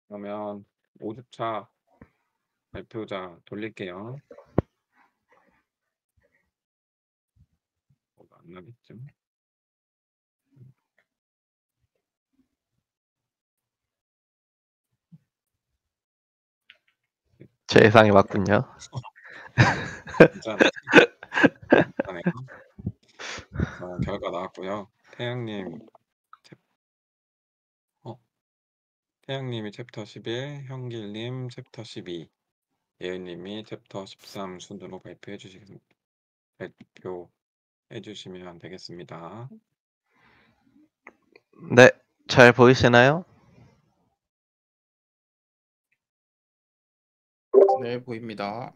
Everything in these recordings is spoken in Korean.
그러면 5주차 발표자 돌릴게요. 뭐가 안 나겠죠? 제 예상이 맞군요. 괜찮아요. 결과 나왔고요. 태양님이 챕터 11, 형길님 챕터 12, 예은님이 챕터 13 순으로 발표해 주시면 되겠습니다. 네, 잘 보이시나요? 네, 보입니다.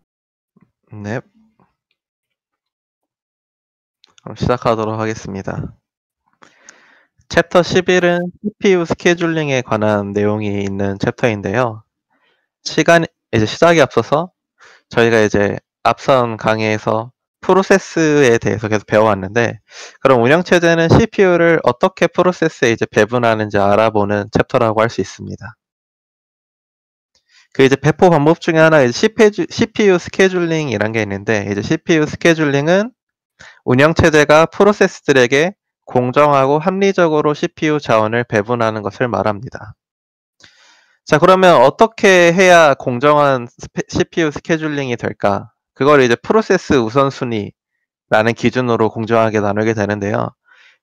네. 그럼 시작하도록 하겠습니다. 챕터 11은 CPU 스케줄링에 관한 내용이 있는 챕터인데요. 이제 시작에 앞서서 저희가 이제 앞선 강의에서 프로세스에 대해서 계속 배워왔는데, 그럼 운영체제는 CPU를 어떻게 프로세스에 이제 배분하는지 알아보는 챕터라고 할 수 있습니다. 그 이제 배포 방법 중에 하나 이제 CPU 스케줄링이란 게 있는데, 이제 CPU 스케줄링은 운영체제가 프로세스들에게 공정하고 합리적으로 CPU 자원을 배분하는 것을 말합니다. 자, 그러면 어떻게 해야 공정한 CPU 스케줄링이 될까? 그걸 이제 프로세스 우선순위라는 기준으로 공정하게 나누게 되는데요.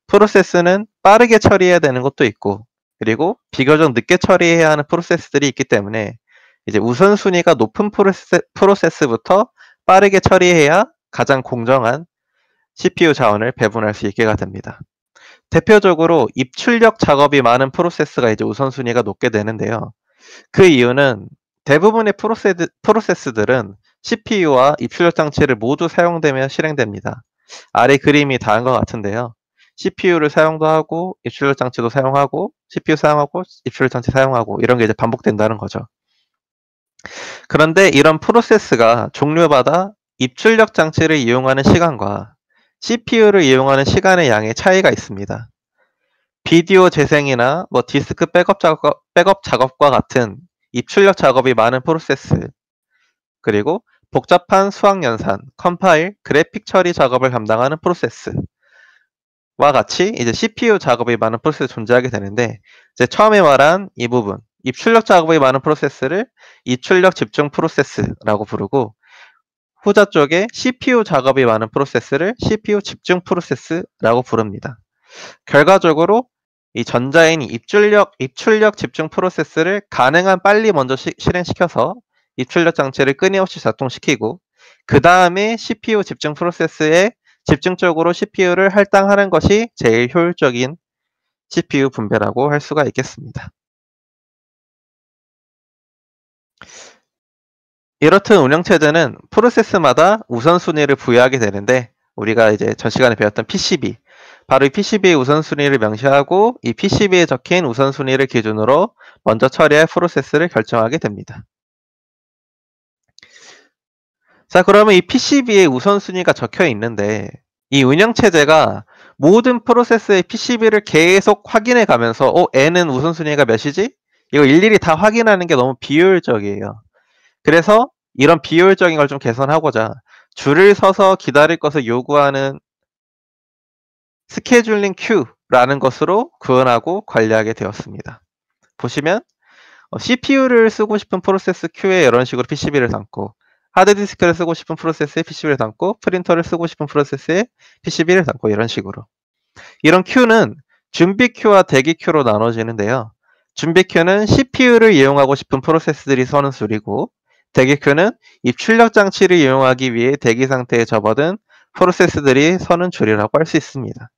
프로세스는 빠르게 처리해야 되는 것도 있고, 그리고 비교적 늦게 처리해야 하는 프로세스들이 있기 때문에 이제 우선순위가 높은 프로세스부터 빠르게 처리해야 가장 공정한 CPU 자원을 배분할 수 있게가 됩니다. 대표적으로 입출력 작업이 많은 프로세스가 이제 우선순위가 높게 되는데요. 그 이유는 대부분의 프로세스들은 CPU와 입출력 장치를 모두 사용되며 실행됩니다. 아래 그림이 다한 것 같은데요. CPU를 사용도 하고 입출력 장치도 사용하고 CPU 사용하고 입출력 장치 사용하고 이런 게 이제 반복된다는 거죠. 그런데 이런 프로세스가 종류마다 입출력 장치를 이용하는 시간과 CPU를 이용하는 시간의 양의 차이가 있습니다. 비디오 재생이나 디스크 백업 작업과 같은 입출력 작업이 많은 프로세스, 그리고 복잡한 수학 연산, 컴파일, 그래픽 처리 작업을 감당하는 프로세스와 같이 이제 CPU 작업이 많은 프로세스 존재하게 되는데, 이제 처음에 말한 이 부분, 입출력 작업이 많은 프로세스를 입출력 집중 프로세스라고 부르고, 후자 쪽에 CPU 작업이 많은 프로세스를 CPU 집중 프로세스라고 부릅니다. 결과적으로 이 전자인 입출력 집중 프로세스를 가능한 빨리 먼저 실행시켜서 입출력 장치를 끊임없이 작동시키고, 그 다음에 CPU 집중 프로세스에 집중적으로 CPU를 할당하는 것이 제일 효율적인 CPU 분배라고 할 수가 있겠습니다. 이렇듯 운영체제는 프로세스마다 우선순위를 부여하게 되는데, 우리가 이제 전 시간에 배웠던 PCB, 바로 이 PCB의 우선순위를 명시하고 이 PCB에 적힌 우선순위를 기준으로 먼저 처리할 프로세스를 결정하게 됩니다. 자, 그러면 이 PCB에 우선순위가 적혀 있는데, 이 운영체제가 모든 프로세스의 PCB를 계속 확인해 가면서 N은 우선순위가 몇이지? 이거 일일이 다 확인하는 게 너무 비효율적이에요. 그래서 이런 비효율적인 걸 좀 개선하고자 줄을 서서 기다릴 것을 요구하는 스케줄링 큐라는 것으로 구현하고 관리하게 되었습니다. 보시면 CPU를 쓰고 싶은 프로세스 큐에 이런 식으로 PCB를 담고, 하드디스크를 쓰고 싶은 프로세스에 PCB를 담고, 프린터를 쓰고 싶은 프로세스에 PCB를 담고, 이런 식으로. 이런 큐는 준비 큐와 대기 큐로 나눠지는데요. 준비 큐는 CPU를 이용하고 싶은 프로세스들이 서는 수리고, 대기 큐는 입출력 장치를 이용하기 위해 대기 상태에 접어든 프로세스들이 서는 줄이라고 할 수 있습니다.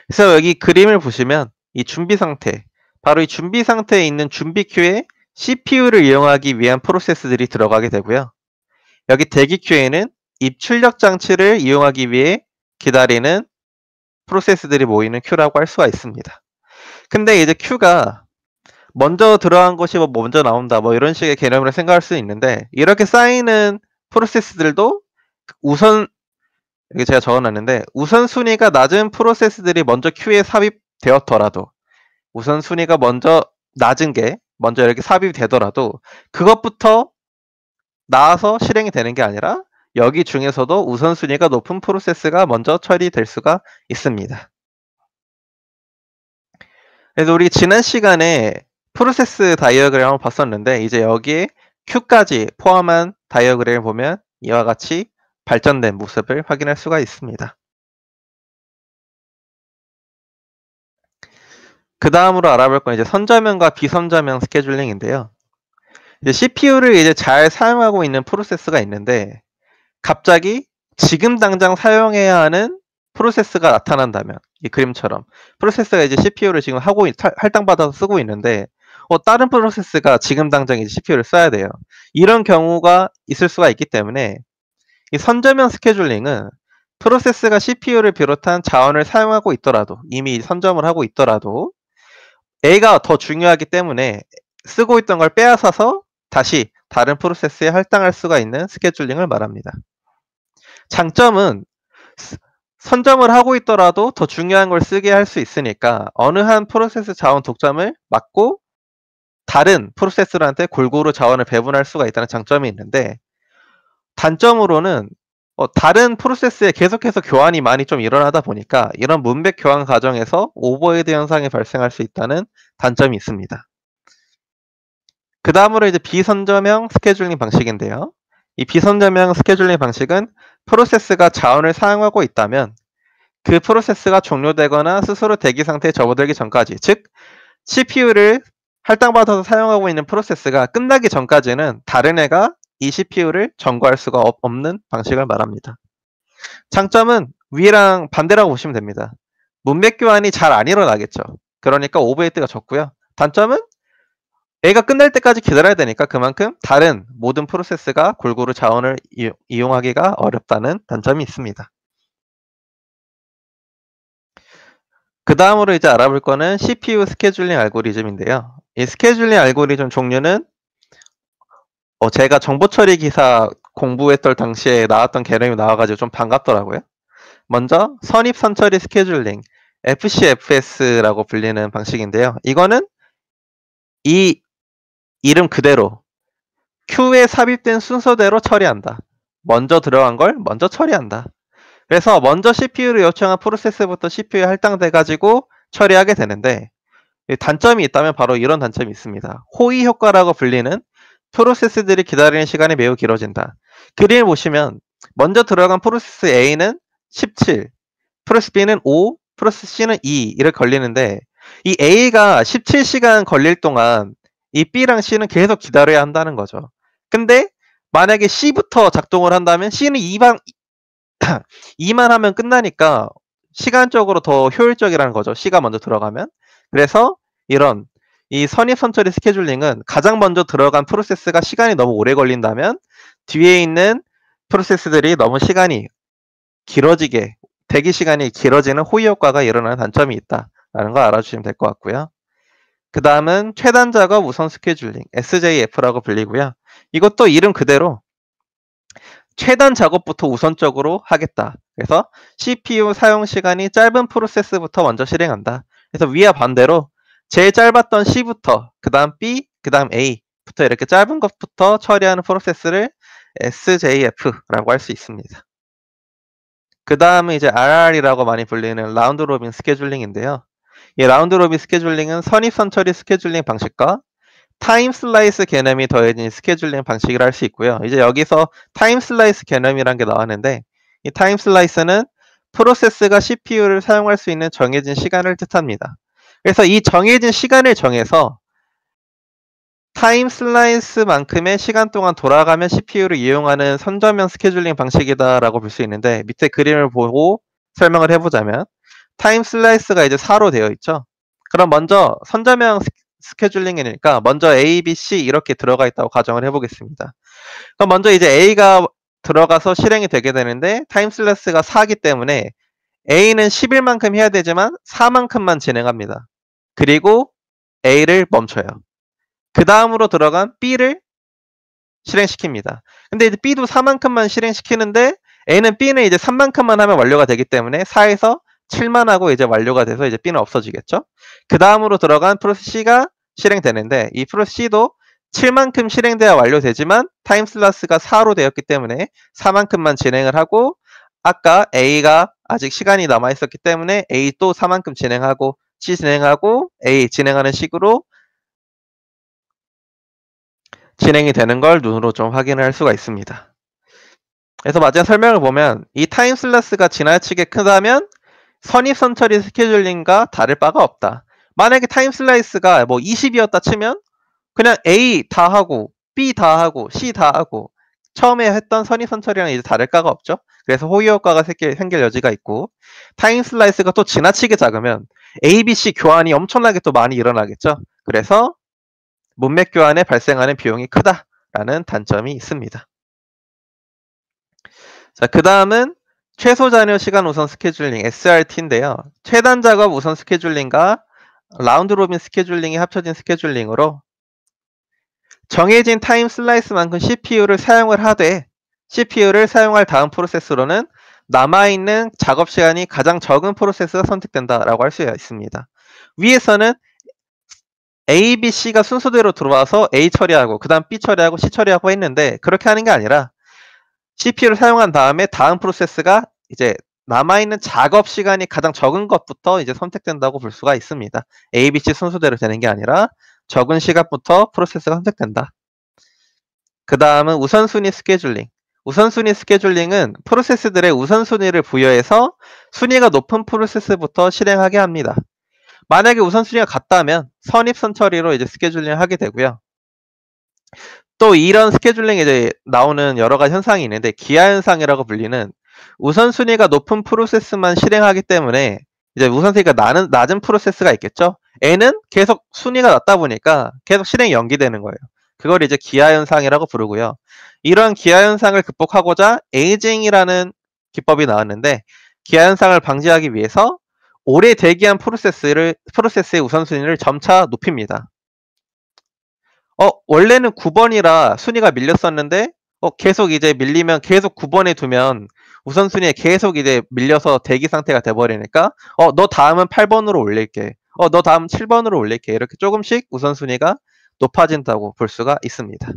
그래서 여기 그림을 보시면 이 준비 상태, 바로 이 준비 상태에 있는 준비 큐에 CPU를 이용하기 위한 프로세스들이 들어가게 되고요. 여기 대기 큐에는 입출력 장치를 이용하기 위해 기다리는 프로세스들이 모이는 큐라고 할 수가 있습니다. 근데 이제 큐가 먼저 들어간 것이 뭐 먼저 나온다 뭐 이런 식의 개념으로 생각할 수 있는데, 이렇게 쌓이는 프로세스들도 우선, 여기 제가 적어놨는데, 우선순위가 낮은 프로세스들이 먼저 큐에 삽입되었더라도, 우선순위가 먼저 낮은 게 먼저 이렇게 삽입이 되더라도 그것부터 나와서 실행이 되는 게 아니라 여기 중에서도 우선순위가 높은 프로세스가 먼저 처리될 수가 있습니다. 그래서 우리 지난 시간에 프로세스 다이어그램을 한번 봤었는데, 이제 여기에 Q까지 포함한 다이어그램을 보면 이와 같이 발전된 모습을 확인할 수가 있습니다. 그 다음으로 알아볼 건 이제 선저명과 비선저명 스케줄링인데요. 이제 CPU를 이제 잘 사용하고 있는 프로세스가 있는데, 갑자기 지금 당장 사용해야 하는 프로세스가 나타난다면, 이 그림처럼 프로세스가 이제 CPU를 지금 할당받아서 쓰고 있는데, 다른 프로세스가 지금 당장 이제 CPU를 써야 돼요. 이런 경우가 있을 수가 있기 때문에 이 선저명 스케줄링은 프로세스가 CPU를 비롯한 자원을 사용하고 있더라도, 이미 선점을 하고 있더라도 A가 더 중요하기 때문에 쓰고 있던 걸 빼앗아서 다시 다른 프로세스에 할당할 수가 있는 스케줄링을 말합니다. 장점은 선점을 하고 있더라도 더 중요한 걸 쓰게 할 수 있으니까 어느 한 프로세스 자원 독점을 막고 다른 프로세스들한테 골고루 자원을 배분할 수가 있다는 장점이 있는데, 단점으로는 다른 프로세스에 계속해서 교환이 많이 좀 일어나다 보니까 이런 문백 교환 과정에서 오버헤드 현상이 발생할 수 있다는 단점이 있습니다. 그 다음으로 이제 비선저명 스케줄링 방식인데요. 이 비선저명 스케줄링 방식은 프로세스가 자원을 사용하고 있다면 그 프로세스가 종료되거나 스스로 대기 상태에 접어들기 전까지, 즉 CPU를 할당받아서 사용하고 있는 프로세스가 끝나기 전까지는 다른 애가 이 CPU를 점거할 수가 없는 방식을 말합니다. 장점은 위랑 반대라고 보시면 됩니다. 문맥 교환이 잘 안 일어나겠죠. 그러니까 오버헤드가 적고요. 단점은 A가 끝날 때까지 기다려야 되니까 그만큼 다른 모든 프로세스가 골고루 자원을 이용하기가 어렵다는 단점이 있습니다. 그 다음으로 이제 알아볼 거는 CPU 스케줄링 알고리즘인데요. 이 스케줄링 알고리즘 종류는 제가 정보 처리 기사 공부했던 당시에 나왔던 개념이 나와가지고 좀 반갑더라고요. 먼저 선입 선처리 스케줄링, FCFS라고 불리는 방식인데요. 이거는 이 이름 그대로 Q에 삽입된 순서대로 처리한다. 먼저 들어간 걸 먼저 처리한다. 그래서 먼저 CPU를 요청한 프로세스부터 CPU에 할당돼가지고 처리하게 되는데, 단점이 있다면 바로 이런 단점이 있습니다. 호의 효과라고 불리는 프로세스들이 기다리는 시간이 매우 길어진다. 그림을 보시면 먼저 들어간 프로세스 A는 17, 프로세스 B는 5, 프로세스 C는 2 이렇게 걸리는데, 이 A가 17시간 걸릴 동안 이 B랑 C는 계속 기다려야 한다는 거죠. 근데 만약에 C부터 작동을 한다면 C는 2만 하면 끝나니까 시간적으로 더 효율적이라는 거죠. C가 먼저 들어가면. 그래서 이런 이 선입선처리 스케줄링은 가장 먼저 들어간 프로세스가 시간이 너무 오래 걸린다면 뒤에 있는 프로세스들이 너무 시간이 길어지게, 대기 시간이 길어지는 호의 효과가 일어나는 단점이 있다라는 거 알아주시면 될 것 같고요. 그 다음은 최단 작업 우선 스케줄링, SJF라고 불리고요. 이것도 이름 그대로 최단 작업부터 우선적으로 하겠다. 그래서 CPU 사용 시간이 짧은 프로세스부터 먼저 실행한다. 그래서 위와 반대로 제일 짧았던 C부터, 그 다음 B, 그 다음 A부터 이렇게 짧은 것부터 처리하는 프로세스를 SJF라고 할 수 있습니다. 그 다음은 이제 RR이라고 많이 불리는 라운드 로빈 스케줄링인데요. 이 라운드 로빈 스케줄링은 선입선처리 스케줄링 방식과 타임 슬라이스 개념이 더해진 스케줄링 방식이라 할 수 있고요. 이제 여기서 타임 슬라이스 개념이라는 게 나왔는데, 이 타임 슬라이스는 프로세스가 CPU를 사용할 수 있는 정해진 시간을 뜻합니다. 그래서 이 정해진 시간을 정해서 타임 슬라이스만큼의 시간 동안 돌아가면 CPU를 이용하는 선저명 스케줄링 방식이다라고 볼 수 있는데, 밑에 그림을 보고 설명을 해보자면, 타임 슬라이스가 이제 4로 되어 있죠. 그럼 먼저 선저명 스케줄링이니까 먼저 A, B, C 이렇게 들어가 있다고 가정을 해보겠습니다. 그럼 먼저 이제 A가 들어가서 실행이 되게 되는데, 타임 슬라이스가 4기 때문에 A는 10일만큼 해야 되지만 4만큼만 진행합니다. 그리고 A를 멈춰요. 그 다음으로 들어간 B를 실행시킵니다. 근데 이제 B도 4만큼만 실행시키는데 B는 이제 3만큼만 하면 완료가 되기 때문에 4에서 7만 하고 이제 완료가 돼서 이제 B는 없어지겠죠. 그 다음으로 들어간 프로세스 C가 실행되는데 이 프로세스 C도 7만큼 실행돼야 완료되지만 타임 슬라스가 4로 되었기 때문에 4만큼만 진행을 하고, 아까 A가 아직 시간이 남아 있었기 때문에 A 또 4만큼 진행하고 C 진행하고 A 진행하는 식으로 진행이 되는 걸 눈으로 좀 확인을 할 수가 있습니다. 그래서 마지막 설명을 보면 이 타임 슬라스가 지나치게 크다면 선입선 처리 스케줄링과 다를 바가 없다. 만약에 타임 슬라이스가 뭐 20이었다 치면 그냥 A 다 하고 B 다 하고 C 다 하고 처음에 했던 선입선 처리랑 이제 다를 바가 없죠. 그래서 호위 효과가 생길 여지가 있고, 타임 슬라이스가 또 지나치게 작으면 A, B, C 교환이 엄청나게 또 많이 일어나겠죠. 그래서 문맥 교환에 발생하는 비용이 크다라는 단점이 있습니다. 자, 그 다음은 최소 잔여 시간 우선 스케줄링 SRT인데요. 최단 작업 우선 스케줄링과 라운드 로빈 스케줄링이 합쳐진 스케줄링으로 정해진 타임 슬라이스만큼 CPU를 사용을 하되 CPU를 사용할 다음 프로세스로는 남아있는 작업 시간이 가장 적은 프로세스가 선택된다라고 할 수 있습니다. 위에서는 A, B, C가 순서대로 들어와서 A 처리하고 그 다음 B 처리하고 C 처리하고 했는데, 그렇게 하는 게 아니라 CPU를 사용한 다음에 다음 프로세스가 이제 남아있는 작업 시간이 가장 적은 것부터 이제 선택된다고 볼 수가 있습니다. A, B, C 순서대로 되는 게 아니라 적은 시간부터 프로세스가 선택된다. 그 다음은 우선순위 스케줄링. 우선순위 스케줄링은 프로세스들의 우선순위를 부여해서 순위가 높은 프로세스부터 실행하게 합니다. 만약에 우선순위가 같다면 선입선 처리로 이제 스케줄링을 하게 되고요. 또 이런 스케줄링에 이제 나오는 여러 가지 현상이 있는데, 기하 현상이라고 불리는 우선순위가 높은 프로세스만 실행하기 때문에 이제 우선순위가 낮은 프로세스가 있겠죠. N은 계속 순위가 낮다 보니까 계속 실행이 연기되는 거예요. 그걸 이제 기하 현상이라고 부르고요. 이러한 기하 현상을 극복하고자 에이징이라는 기법이 나왔는데, 기하 현상을 방지하기 위해서 오래 대기한 프로세스의 우선순위를 점차 높입니다. 원래는 9번이라 순위가 밀렸었는데, 계속 이제 밀리면 계속 9번에 두면 우선순위에 계속 이제 밀려서 대기 상태가 돼버리니까, 너 다음은 8번으로 올릴게. 너 다음 7번으로 올릴게. 이렇게 조금씩 우선순위가 높아진다고 볼 수가 있습니다.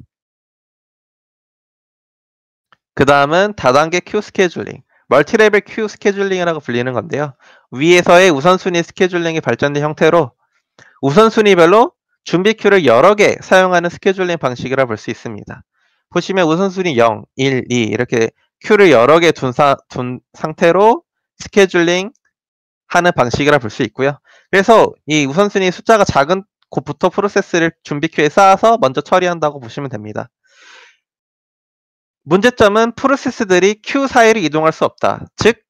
그 다음은 다단계 큐 스케줄링. 멀티레벨 큐 스케줄링이라고 불리는 건데요. 위에서의 우선순위 스케줄링이 발전된 형태로 우선순위별로 준비 큐를 여러 개 사용하는 스케줄링 방식이라 볼 수 있습니다. 보시면 우선순위 0, 1, 2 이렇게 큐를 여러 개 둔 상태로 스케줄링 하는 방식이라 볼 수 있고요. 그래서 이 우선순위 숫자가 작은 곳부터 프로세스를 준비 큐에 쌓아서 먼저 처리한다고 보시면 됩니다. 문제점은 프로세스들이 큐 사이를 이동할 수 없다. 즉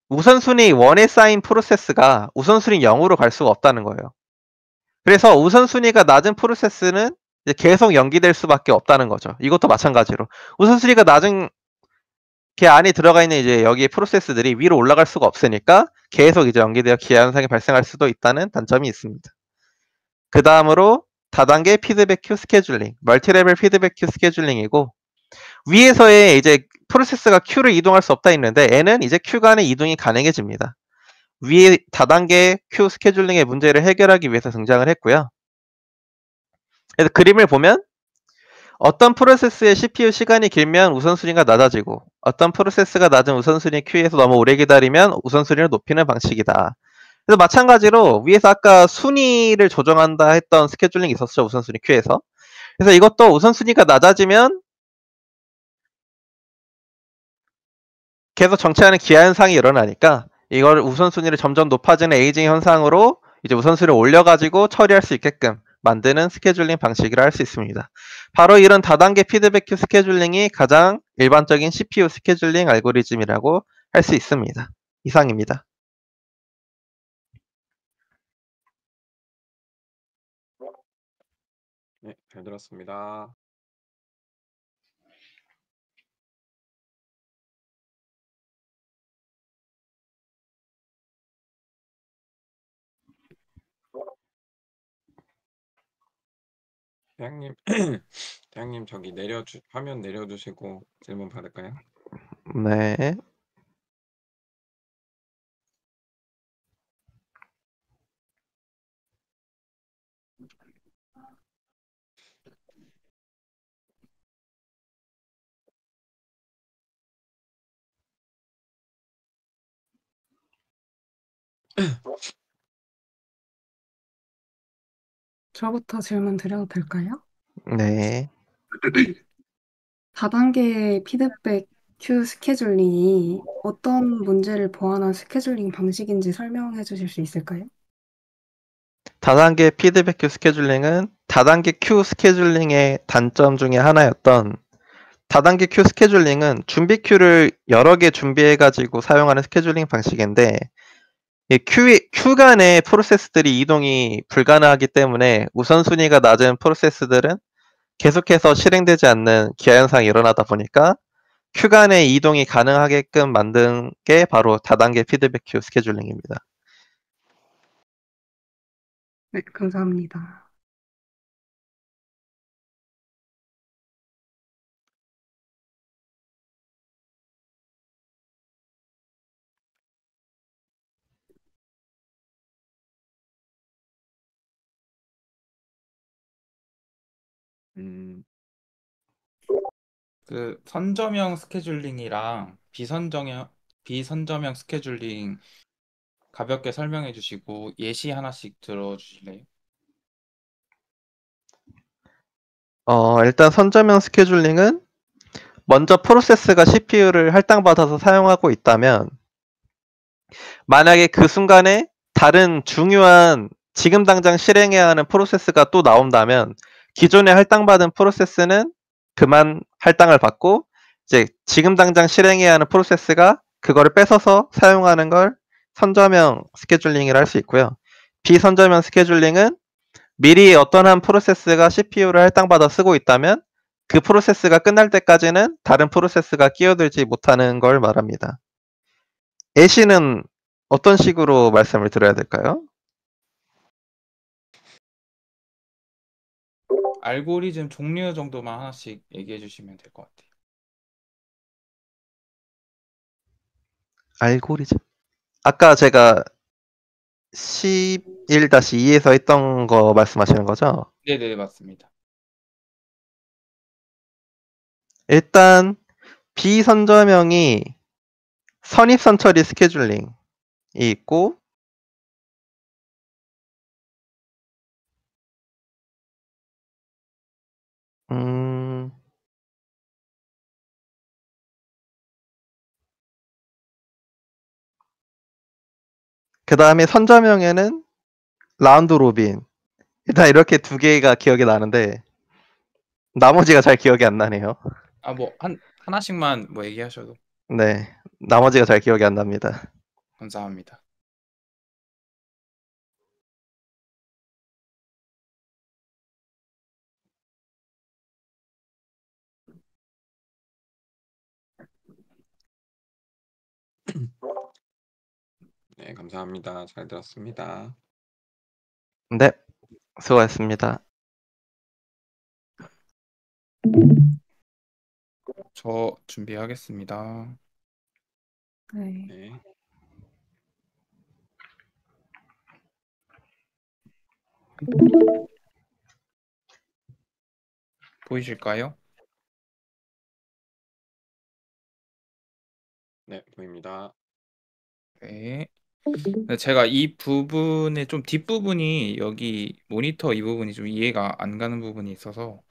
우선순위 1에 쌓인 프로세스가 우선순위 0으로 갈 수가 없다는 거예요. 그래서 우선순위가 낮은 프로세스는 이제 계속 연기될 수밖에 없다는 거죠. 이것도 마찬가지로 우선순위가 낮은 그 안에 들어가 있는 이제 여기 프로세스들이 위로 올라갈 수가 없으니까 계속 이제 연기되어 기하 현상이 발생할 수도 있다는 단점이 있습니다. 그 다음으로 다단계 피드백 큐 스케줄링, 멀티레벨 피드백 큐 스케줄링이고, 위에서의 이제 프로세스가 큐를 이동할 수 없다 했는데 N은 이제 큐 간의 이동이 가능해집니다. 위에 다단계 큐 스케줄링의 문제를 해결하기 위해서 등장을 했고요. 그래서 그림을 보면 어떤 프로세스의 CPU 시간이 길면 우선순위가 낮아지고 어떤 프로세스가 낮은 우선순위 큐에서 너무 오래 기다리면 우선순위를 높이는 방식이다. 그래서 마찬가지로 위에서 아까 순위를 조정한다 했던 스케줄링이 있었죠. 우선순위 큐에서. 그래서 이것도 우선순위가 낮아지면 계속 정체하는 기하 현상이 일어나니까 이걸 우선순위를 점점 높아지는 에이징 현상으로 이제 우선순위를 올려가지고 처리할 수 있게끔 만드는 스케줄링 방식이라 할 수 있습니다. 바로 이런 다단계 피드백 큐 스케줄링이 가장 일반적인 CPU 스케줄링 알고리즘이라고 할 수 있습니다. 이상입니다. 네, 잘 들었습니다. 대장님, 대장님 저기 화면 내려주시고 질문 받을까요? 네. 저부터 질문 드려도 될까요? 네. 다단계 피드백 큐 스케줄링이 어떤 문제를 보완한 스케줄링 방식인지 설명해 주실 수 있을까요? 다단계 피드백 큐 스케줄링은 다단계 큐 스케줄링의 단점 중에 하나였던 다단계 큐 스케줄링은 준비 큐를 여러 개 준비해가지고 사용하는 스케줄링 방식인데 이 큐 간의 프로세스들이 이동이 불가능하기 때문에 우선순위가 낮은 프로세스들은 계속해서 실행되지 않는 기하 현상이 일어나다 보니까 큐 간의 이동이 가능하게끔 만든 게 바로 다단계 피드백 큐 스케줄링입니다. 네, 감사합니다. 음, 그 선점형 스케줄링이랑 비선점형 스케줄링 가볍게 설명해 주시고 예시 하나씩 들어주실래요? 일단 선점형 스케줄링은 먼저 프로세스가 CPU를 할당받아서 사용하고 있다면 만약에 그 순간에 다른 중요한 지금 당장 실행해야 하는 프로세스가 또 나온다면 기존에 할당받은 프로세스는 그만 할당을 받고 이제 지금 당장 실행해야 하는 프로세스가 그거를 뺏어서 사용하는 걸 선점형 스케줄링이라 할 수 있고요. 비선점형 스케줄링은 미리 어떤 한 프로세스가 CPU를 할당받아 쓰고 있다면 그 프로세스가 끝날 때까지는 다른 프로세스가 끼어들지 못하는 걸 말합니다. 애쉬는 어떤 식으로 말씀을 드려야 될까요? 알고리즘 종류 정도만 하나씩 얘기해 주시면 될 것 같아요. 알고리즘. 아까 제가 11-2에서 했던 거 말씀하시는 거죠? 네네, 맞습니다. 일단 비선점형이 선입선 처리 스케줄링이 있고 음, 그 다음에 선점형에는 라운드 로빈. 일단 이렇게 두 개가 기억이 나는데 나머지가 잘 기억이 안 나네요. 뭐 하나씩만 뭐 얘기하셔도 네, 나머지가 잘 기억이 안 납니다. 감사합니다. 네, 감사합니다. 잘 들었습니다. 네, 수고하셨습니다. 저 준비하겠습니다. 네. 네. 보이실까요? 네, 보입니다. 네. 근데 제가 이 부분의 좀 뒷부분이 여기 모니터 이 부분이 좀 이해가 안 가는 부분이 있어서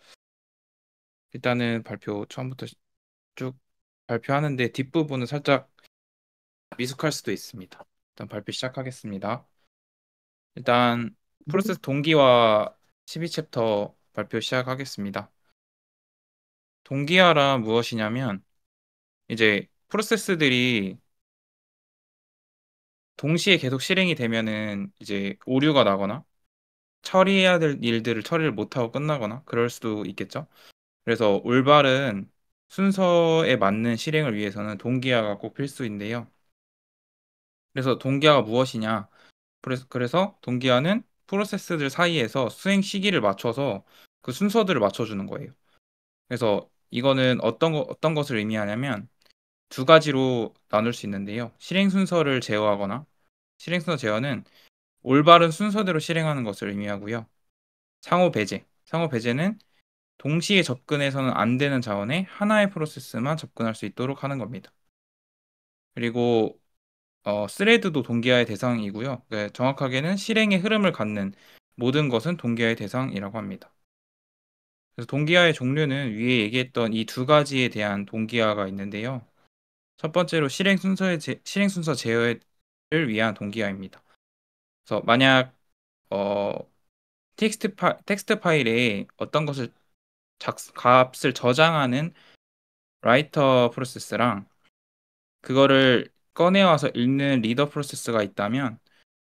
일단은 발표 처음부터 쭉 발표하는데 뒷부분은 살짝 미숙할 수도 있습니다. 일단 발표 시작하겠습니다. 일단 프로세스 동기와 12챕터 발표 시작하겠습니다. 동기화란 무엇이냐면 이제 프로세스들이 동시에 계속 실행이 되면은 이제 오류가 나거나 처리해야 될 일들을 처리를 못하고 끝나거나 그럴 수도 있겠죠. 그래서 올바른 순서에 맞는 실행을 위해서는 동기화가 꼭 필수인데요. 그래서 동기화가 무엇이냐? 그래서 동기화는 프로세스들 사이에서 수행 시기를 맞춰서 그 순서들을 맞춰주는 거예요. 그래서 이거는 어떤 것을 의미하냐면 두 가지로 나눌 수 있는데요. 실행 순서를 제어하거나 실행 순서 제어는 올바른 순서대로 실행하는 것을 의미하고요. 상호 배제. 상호 배제는 동시에 접근해서는 안 되는 자원에 하나의 프로세스만 접근할 수 있도록 하는 겁니다. 그리고 스레드도 동기화의 대상이고요. 정확하게는 실행의 흐름을 갖는 모든 것은 동기화의 대상이라고 합니다. 그래서 동기화의 종류는 위에 얘기했던 이 두 가지에 대한 동기화가 있는데요. 첫 번째로 실행 순서 제어를 위한 동기화입니다. 그래서 만약 어, 텍스트 파일에 어떤 것을 값을 저장하는 라이터 프로세스랑 그거를 꺼내와서 읽는 리더 프로세스가 있다면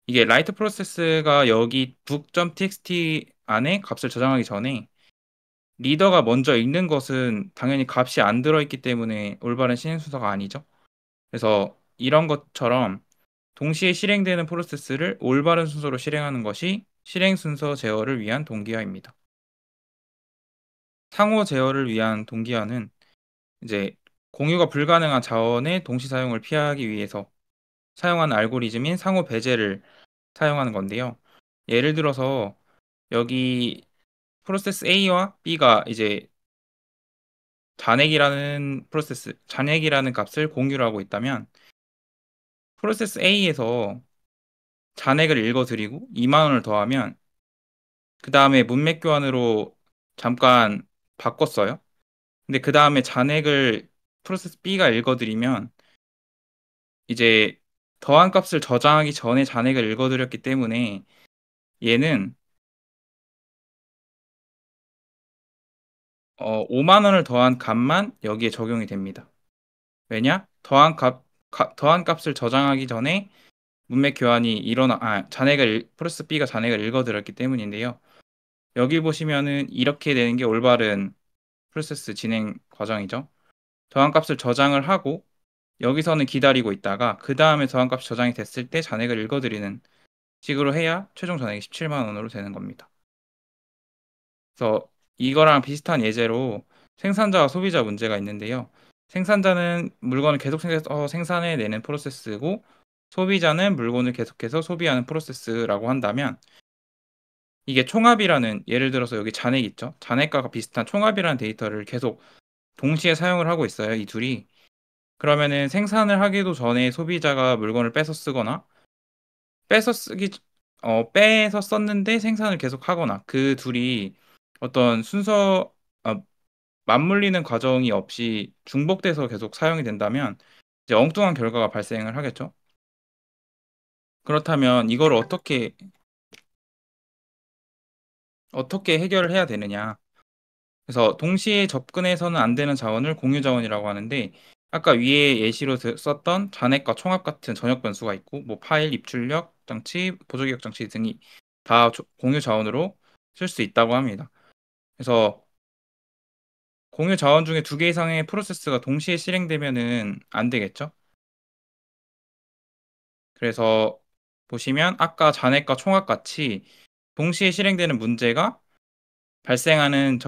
이게 라이터 프로세스가 여기 book.txt 안에 값을 저장하기 전에 리더가 먼저 읽는 것은 당연히 값이 안 들어있기 때문에 올바른 실행 순서가 아니죠. 그래서 이런 것처럼 동시에 실행되는 프로세스를 올바른 순서로 실행하는 것이 실행 순서 제어를 위한 동기화입니다. 상호 제어를 위한 동기화는 이제 공유가 불가능한 자원의 동시 사용을 피하기 위해서 사용하는 알고리즘인 상호 배제를 사용하는 건데요. 예를 들어서 여기 프로세스 A와 B가 이제 잔액이라는 값을 공유를 하고 있다면 프로세스 A에서 잔액을 읽어드리고 2만 원을 더하면 그 다음에 문맥 교환으로 잠깐 바꿨어요. 근데 그 다음에 잔액을 프로세스 B가 읽어드리면 이제 더한 값을 저장하기 전에 잔액을 읽어드렸기 때문에 얘는 5만 원을 더한 값만 여기에 적용이 됩니다. 왜냐? 더한 값을 저장하기 전에 문맥 교환이 프로세스 B가 잔액을 읽어드렸기 때문인데요. 여기 보시면은 이렇게 되는 게 올바른 프로세스 진행 과정이죠. 더한 값을 저장을 하고 여기서는 기다리고 있다가 그 다음에 더한 값이 저장이 됐을 때 잔액을 읽어드리는 식으로 해야 최종 잔액이 17만 원으로 되는 겁니다. 그래서 이거랑 비슷한 예제로 생산자와 소비자 문제가 있는데요. 생산자는 물건을 계속 생산해내는 프로세스고 소비자는 물건을 계속해서 소비하는 프로세스라고 한다면 이게 총합이라는 예를 들어서 여기 잔액 있죠. 잔액과 비슷한 총합이라는 데이터를 계속 동시에 사용을 하고 있어요. 이 둘이. 그러면은 생산을 하기도 전에 소비자가 물건을 빼서 쓰거나 빼서 썼는데 생산을 계속 하거나 그 둘이 어떤 맞물리는 과정이 없이 중복돼서 계속 사용이 된다면 이제 엉뚱한 결과가 발생을 하겠죠. 그렇다면 이걸 어떻게 해결을 해야 되느냐. 그래서 동시에 접근해서는 안 되는 자원을 공유 자원이라고 하는데 아까 위에 예시로 썼던 잔액과 총합 같은 전역 변수가 있고 뭐 파일, 입출력 장치, 보조기억 장치 등이 다 공유 자원으로 쓸 수 있다고 합니다. 그래서 공유 자원 중에 2개 이상의 프로세스가 동시에 실행되면은 안 되겠죠? 그래서 보시면 아까 잔액과 총합 같이 동시에 실행되는 문제가 발생하는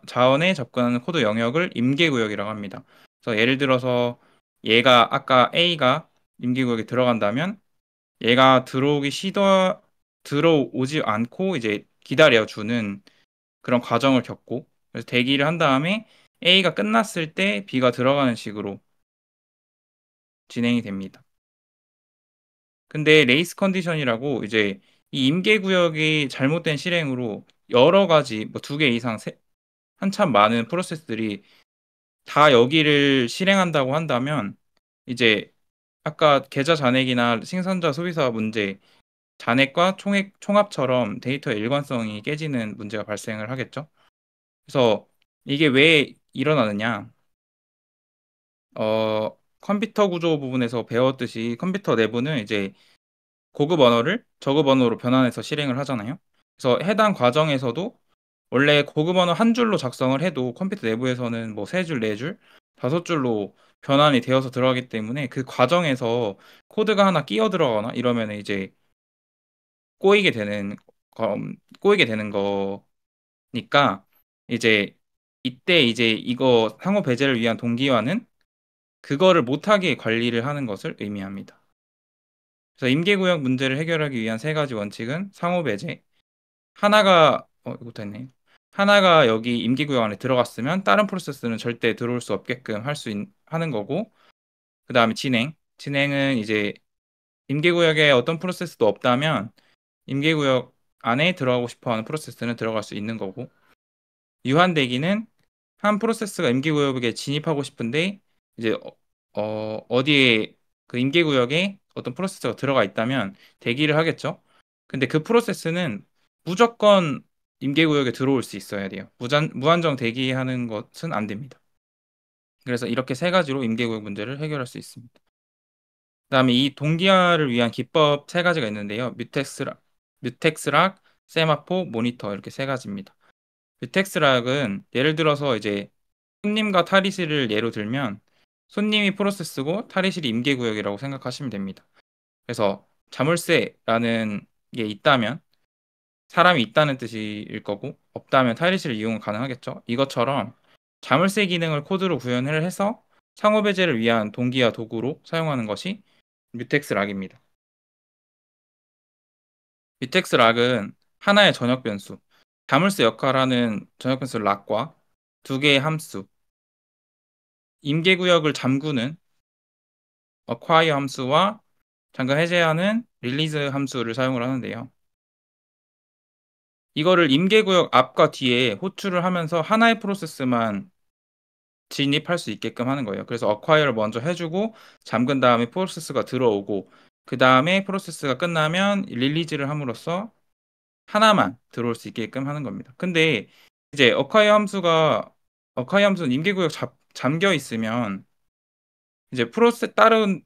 자원에 접근하는 코드 영역을 임계구역이라고 합니다. 그래서 예를 들어서 아까 A가 임계구역에 들어간다면 얘가 들어오지 않고 이제 기다려주는 그런 과정을 겪고 그래서 대기를 한 다음에 A가 끝났을 때 B가 들어가는 식으로 진행이 됩니다. 근데 레이스 컨디션이라고 이제 이 임계구역이 잘못된 실행으로 여러 가지 뭐 2개 이상 한참 많은 프로세스들이 다 여기를 실행한다고 한다면 이제 아까 계좌 잔액이나 생산자 소비자 문제 잔액과 총합처럼 데이터의 일관성이 깨지는 문제가 발생을 하겠죠. 그래서 이게 왜 일어나느냐? 컴퓨터 구조 부분에서 배웠듯이 컴퓨터 내부는 이제 고급 언어를 저급 언어로 변환해서 실행을 하잖아요. 그래서 해당 과정에서도 원래 고급 언어 한 줄로 작성을 해도 컴퓨터 내부에서는 뭐 세 줄, 네 줄, 다섯 줄로 변환이 되어서 들어가기 때문에 그 과정에서 코드가 하나 끼어 들어가거나 이러면 이제 꼬이게 되는 꼬이게 되는 거니까 이제 이때 이제 이거 상호 배제를 위한 동기화는 그거를 못하게 관리를 하는 것을 의미합니다. 그래서 임계구역 문제를 해결하기 위한 세 가지 원칙은 상호 배제. 하나가 이것도 했네. 하나가 여기 임계구역 안에 들어갔으면 다른 프로세스는 절대 들어올 수 없게끔 하는 거고, 그 다음에 진행. 진행은 이제 임계구역에 어떤 프로세스도 없다면 임계구역 안에 들어가고 싶어하는 프로세스는 들어갈 수 있는 거고, 유한대기는 한 프로세스가 임계구역에 진입하고 싶은데 이제 어디에 그 임계구역에 어떤 프로세스가 들어가 있다면 대기를 하겠죠. 근데 그 프로세스는 무조건 임계구역에 들어올 수 있어야 돼요. 무한정 대기하는 것은 안 됩니다. 그래서 이렇게 세 가지로 임계구역 문제를 해결할 수 있습니다. 그다음에 이 동기화를 위한 기법 세 가지가 있는데요. 뮤텍스락, 세마포, 모니터 이렇게 세 가지입니다. 뮤텍스락은 예를 들어서 이제 손님과 탈의실을 예로 들면 손님이 프로세스고 탈의실이 임계구역이라고 생각하시면 됩니다. 그래서 자물쇠라는 게 있다면 사람이 있다는 뜻일 거고 없다면 탈의실 이용 가능하겠죠. 이것처럼 자물쇠 기능을 코드로 구현을 해서 상호 배제를 위한 동기화 도구로 사용하는 것이 뮤텍스 락입니다. 뮤텍스 락은 하나의 전역 변수, 자물쇠 역할하는 전역 변수 락과 두 개의 함수, 임계구역을 잠그는 acquire 함수와 잠금 해제하는 release 함수를 사용을 하는데요. 이거를 임계구역 앞과 뒤에 호출을 하면서 하나의 프로세스만 진입할 수 있게끔 하는 거예요. 그래서 acquire를 먼저 해주고 잠근 다음에 프로세스가 들어오고 그 다음에 프로세스가 끝나면 릴리즈를 함으로써 하나만 들어올 수 있게끔 하는 겁니다. 근데 이제 acquire 함수는 임계구역 잠겨 있으면 이제 다른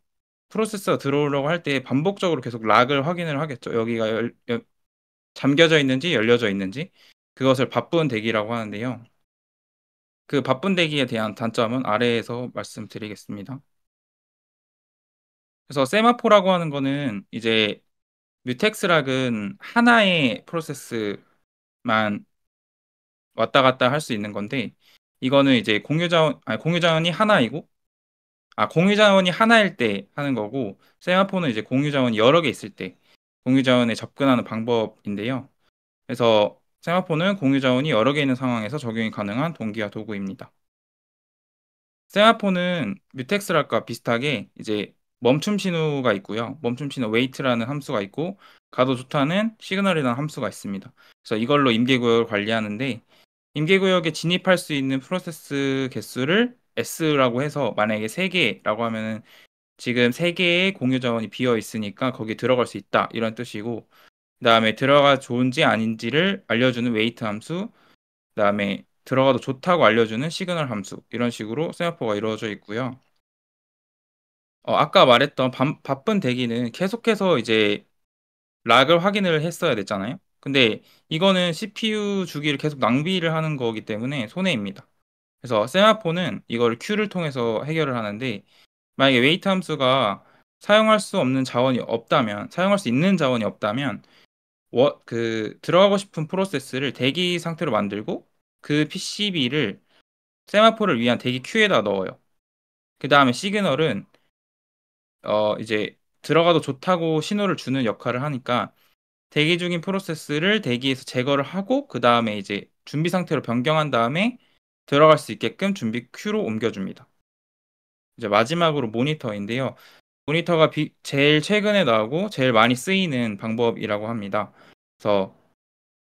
프로세스가 들어오려고 할 때 반복적으로 계속 락을 확인을 하겠죠. 여기가 잠겨져 있는지 열려져 있는지 그것을 바쁜 대기라고 하는데요. 그 바쁜 대기에 대한 단점은 아래에서 말씀드리겠습니다. 그래서 세마포라고 하는 거는 이제 뮤텍스락은 하나의 프로세스만 왔다 갔다 할 수 있는 건데 이거는 이제 공유자원이 하나이고 공유자원이 하나일 때 하는 거고 세마포는 이제 공유자원이 여러 개 있을 때 공유자원에 접근하는 방법인데요. 그래서 세마포는 공유자원이 여러 개 있는 상황에서 적용이 가능한 동기화 도구입니다. 세마포는 뮤텍스락과 비슷하게 이제 멈춤 신호가 있고요. 멈춤 신호 wait라는 함수가 있고 가도 좋다는 시그널이라는 함수가 있습니다. 그래서 이걸로 임계구역을 관리하는데 임계구역에 진입할 수 있는 프로세스 개수를 S라고 해서 만약에 3개라고 하면은 지금 3개의 공유 자원이 비어 있으니까 거기 들어갈 수 있다 이런 뜻이고 그다음에 들어가 좋은지 아닌지를 알려주는 웨이트 함수 그다음에 들어가도 좋다고 알려주는 시그널 함수 이런 식으로 세마포가 이루어져 있고요. 아까 말했던 바쁜 대기는 계속해서 이제 락을 확인을 했어야 됐잖아요. 근데 이거는 CPU 주기를 계속 낭비를 하는 거기 때문에 손해입니다. 그래서 세마포는 이걸 큐를 통해서 해결을 하는데 만약에 웨이트 함수가 사용할 수 있는 자원이 없다면 들어가고 싶은 프로세스를 대기 상태로 만들고 그 PCB를 세마포를 위한 대기 큐에다 넣어요. 그 다음에 시그널은 이제 들어가도 좋다고 신호를 주는 역할을 하니까 대기 중인 프로세스를 대기에서 제거를 하고 그 다음에 이제 준비 상태로 변경한 다음에 들어갈 수 있게끔 준비 큐로 옮겨줍니다. 이제 마지막으로 모니터인데요. 모니터가 제일 최근에 나오고 제일 많이 쓰이는 방법이라고 합니다. 그래서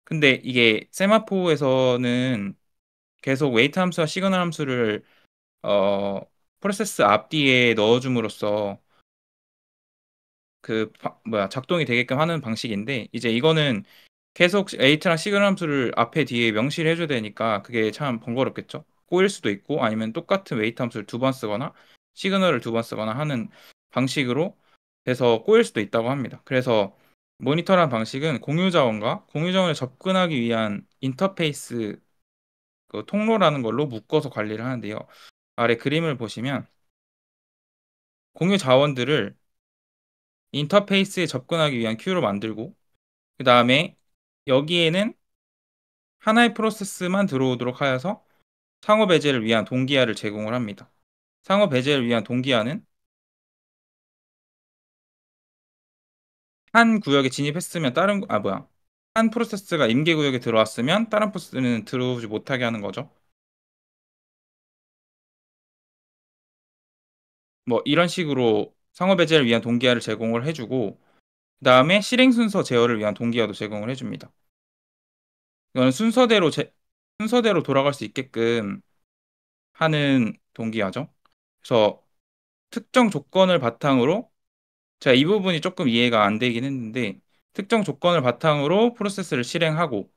근데 이게 세마포에서는 계속 웨이트 함수와 시그널 함수를 프로세스 앞뒤에 넣어줌으로써 작동이 되게끔 하는 방식인데 이제 이거는 계속 웨이트랑 시그널 함수를 앞에 뒤에 명시를 해줘야 되니까 그게 참 번거롭겠죠. 꼬일 수도 있고 아니면 똑같은 웨이트 함수를 두 번 쓰거나 시그널을 두 번 쓰거나 하는 방식으로 돼서 꼬일 수도 있다고 합니다. 그래서 모니터라는 방식은 공유 자원과 공유 자원에 접근하기 위한 인터페이스 그 통로라는 걸로 묶어서 관리를 하는데요. 아래 그림을 보시면 공유 자원들을 인터페이스에 접근하기 위한 큐로 만들고 그 다음에 여기에는 하나의 프로세스만 들어오도록 하여서 상호 배제를 위한 동기화를 제공을 합니다. 상호 배제를 위한 동기화는 한 구역에 진입했으면 한 프로세스가 임계 구역에 들어왔으면 다른 프로세스는 들어오지 못하게 하는 거죠. 뭐 이런 식으로 상호 배제를 위한 동기화를 제공을 해주고 그 다음에 실행 순서 제어를 위한 동기화도 제공을 해줍니다. 이거는 순서대로 돌아갈 수 있게끔 하는 동기화죠. 그래서 특정 조건을 바탕으로 제가 이 부분이 조금 이해가 안 되긴 했는데 특정 조건을 바탕으로 프로세스를 실행하고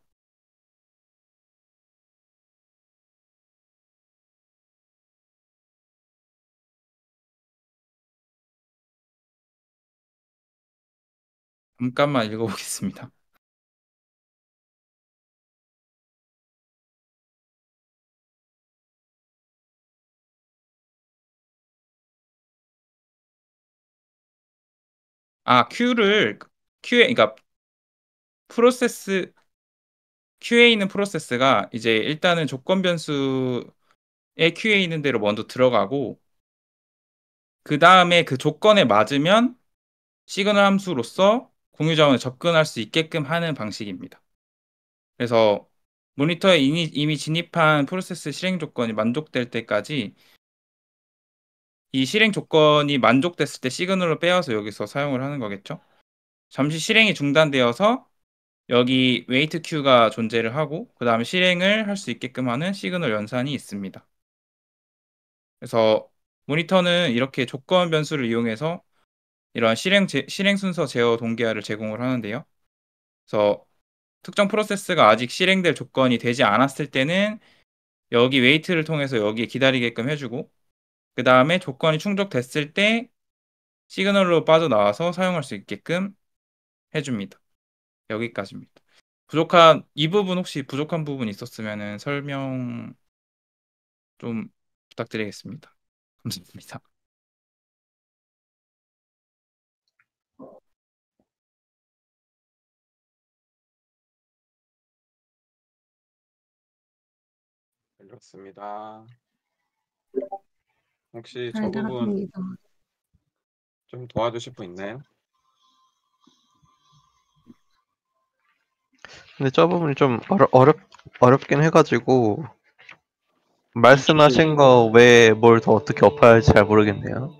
잠깐만 읽어보겠습니다. 그러니까 프로세스 QA 있는 프로세스가 이제 일단은 조건 변수에 QA 있는 대로 먼저 들어가고 그 다음에 그 조건에 맞으면 시그널 함수로서 공유 자원에 접근할 수 있게끔 하는 방식입니다. 그래서 모니터에 이미 진입한 프로세스 실행 조건이 만족될 때까지 이 실행 조건이 만족됐을 때 시그널을 빼와서 여기서 사용을 하는 거겠죠. 잠시 실행이 중단되어서 여기 웨이트 큐가 존재를 하고 그 다음에 실행을 할 수 있게끔 하는 시그널 연산이 있습니다. 그래서 모니터는 이렇게 조건 변수를 이용해서 이러한 실행 순서 제어 동기화를 제공을 하는데요. 그래서 특정 프로세스가 아직 실행될 조건이 되지 않았을 때는 여기 웨이트를 통해서 여기에 기다리게끔 해주고 그 다음에 조건이 충족됐을 때 시그널로 빠져나와서 사용할 수 있게끔 해줍니다. 여기까지입니다. 이 부분 혹시 부족한 부분 있었으면 설명 좀 부탁드리겠습니다. 감사합니다. 그렇습니다. 혹시 저 잘 부분 들었습니다. 좀 도와주실 분 있나요? 근데 저 부분이 좀 어렵긴 해가지고 말씀하신 거 외에 뭘 더 어떻게 업해야 할지 잘 모르겠네요.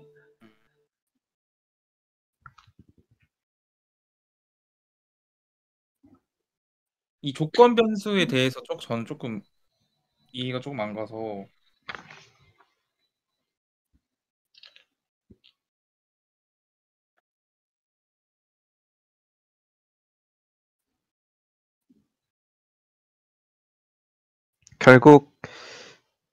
이 조건 변수에 대해서 저는 조금 이해가 조금 안 가서 결국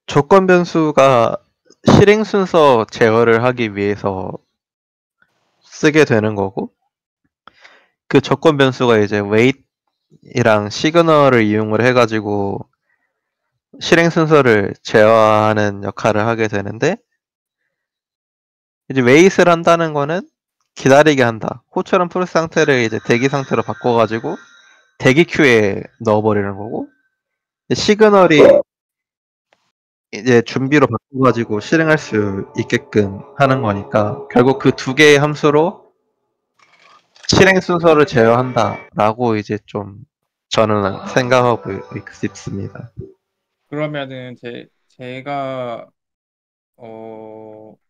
조건 변수가 실행 순서 제어를 하기 위해서 쓰게 되는 거고 그 조건 변수가 이제 weight이랑 시그널을 이용을 해가지고 실행 순서를 제어하는 역할을 하게 되는데 이제 weight을 한다는 거는 기다리게 한다. 호처럼 프로세스 상태를 이제 대기 상태로 바꿔가지고 대기 큐에 넣어버리는 거고 시그널이 이제 준비로 바꿔가지고 실행할 수 있게끔 하는 거니까 결국 그 두 개의 함수로 실행 순서를 제어한다라고 이제 좀 저는 생각하고 있습니다. 그러면은 제가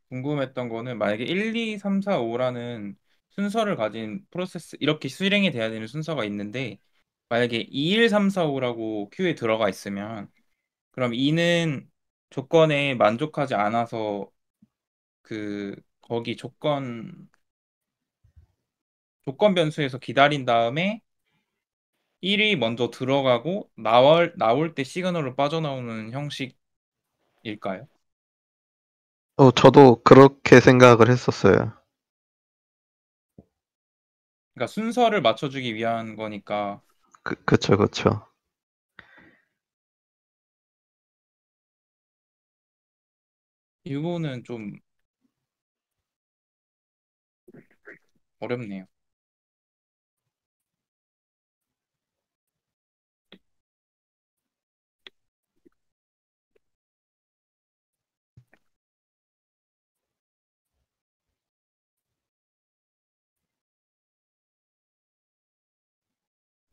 궁금했던 거는 만약에 1, 2, 3, 4, 5라는 순서를 가진 프로세스 이렇게 실행이 돼야 되는 순서가 있는데 만약에 2, 1, 3, 4, 5라고 큐에 들어가 있으면 그럼 2는 조건에 만족하지 않아서 거기 조건 조건 변수에서 기다린 다음에 1이 먼저 들어가고 나올 때 시그널로 빠져나오는 형식일까요? 저도 그렇게 생각을 했었어요. 그러니까 순서를 맞춰주기 위한 거니까. 그쵸, 그쵸. 이거는 좀 어렵네요.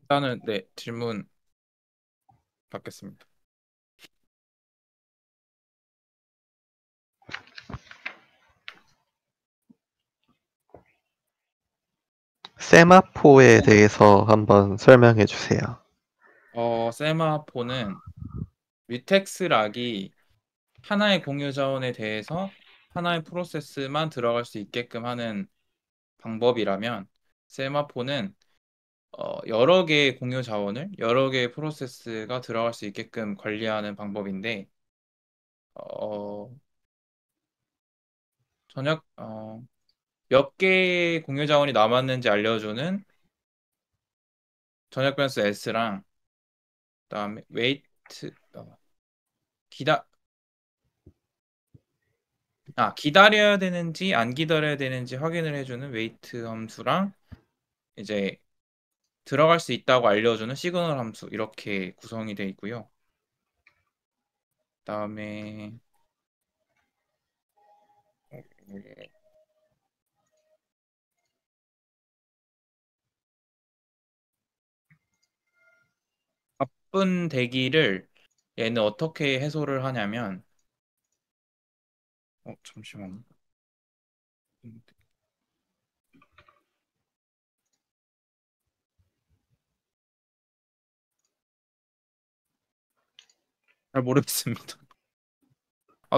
일단은 네, 질문 받겠습니다. 세마포에 대해서 한번 설명해 주세요. 세마포는 뮤텍스 락이 하나의 공유 자원에 대해서 하나의 프로세스만 들어갈 수 있게끔 하는 방법이라면, 세마포는 여러 개의 공유 자원을 여러 개의 프로세스가 들어갈 수 있게끔 관리하는 방법인데, 어, 몇 개의 공유 자원이 남았는지 알려주는 전역 변수 s랑, 그다음에 웨이트 기다 기다려야 되는지 안 기다려야 되는지 확인을 해주는 웨이트 함수랑, 이제 들어갈 수 있다고 알려주는 시그널 함수, 이렇게 구성이 되어 있고요. 그다음에 바쁜 대기를 얘는 어떻게 해소를 하냐면, 잠시만요. 잘 모르겠습니다.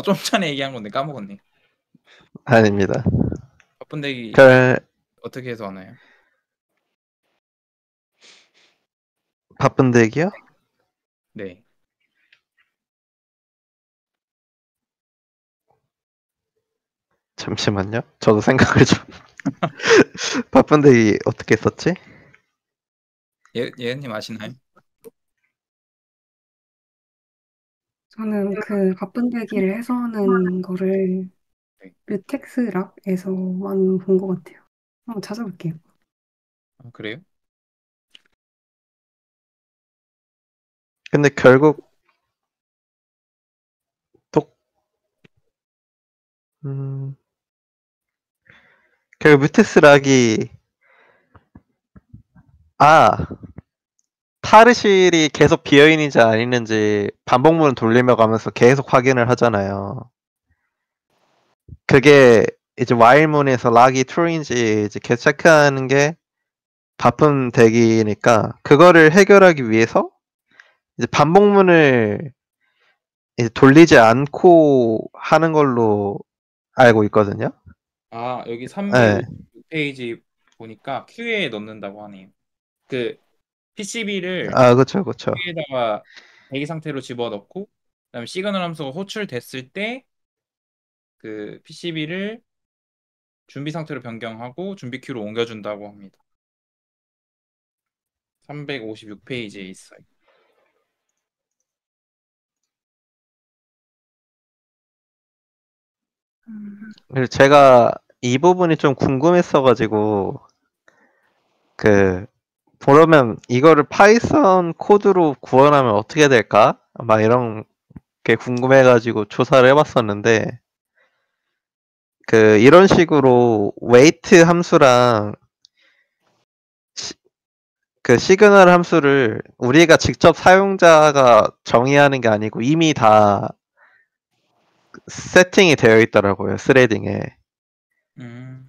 좀 전에 얘기한 건데 까먹었네. 아닙니다. 바쁜 대기 별, 어떻게 해소하나요? 바쁜 대기요? 네. 잠시만요. 저도 생각을 좀. 바쁜 대기 어떻게 썼지? 예은님 아시나요? 저는 그 바쁜 대기를 해소하는 거를 네. 뮤텍스락에서만 본 것 같아요. 한번 찾아볼게요. 그래요? 근데 결국 또 결국 뮤테스 락이 타르실이 계속 비어있는지 아니는지 반복문을 돌리며 가면서 계속 확인을 하잖아요. 그게 이제 while문에서 락이 true인지 이제 계속 체크하는 게 바쁜 대기니까 그거를 해결하기 위해서 이제 반복문을 이제 돌리지 않고 하는 걸로 알고 있거든요. 여기 네. 356페이지 보니까 Q에 넣는다고 하네요. 그 PCB를 그쵸, 그쵸. Q에다가 대기 상태로 집어넣고, 그다음에 시그널 함수가 호출됐을 때 그 PCB를 준비 상태로 변경하고 준비 큐로 옮겨준다고 합니다. 356페이지에 있어요. 그래서 제가 이 부분이 좀 궁금했어가지고 그러면 이거를 파이썬 코드로 구현하면 어떻게 될까? 막 이런 게 궁금해가지고 조사를 해봤었는데 이런 식으로 웨이트 함수랑 시그널 함수를 우리가 직접 사용자가 정의하는 게 아니고 이미 다 세팅이 되어 있더라고요, 스레딩에.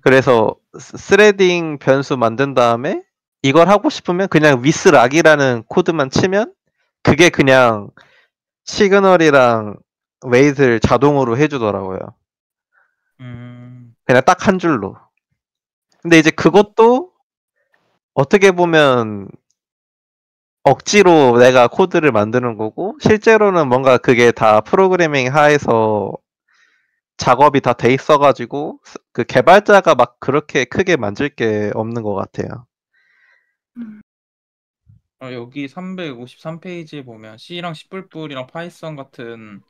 그래서 스레딩 변수 만든 다음에 이걸 하고 싶으면 그냥 위스락이라는 코드만 치면 그게 그냥 시그널이랑 웨이트를 자동으로 해주더라고요. 그냥 딱 한 줄로. 근데 이제 그것도 어떻게 보면 억지로 내가 코드를 만드는 거고 실제로는 뭔가 그게 다 프로그래밍 하에서 작업이 다 돼 있어가지고 그 개발자가 막 그렇게 크게 만질 게 없는 것 같아요. 음, 여기 353페이지에 보면 C랑 C++이랑 파이썬 같은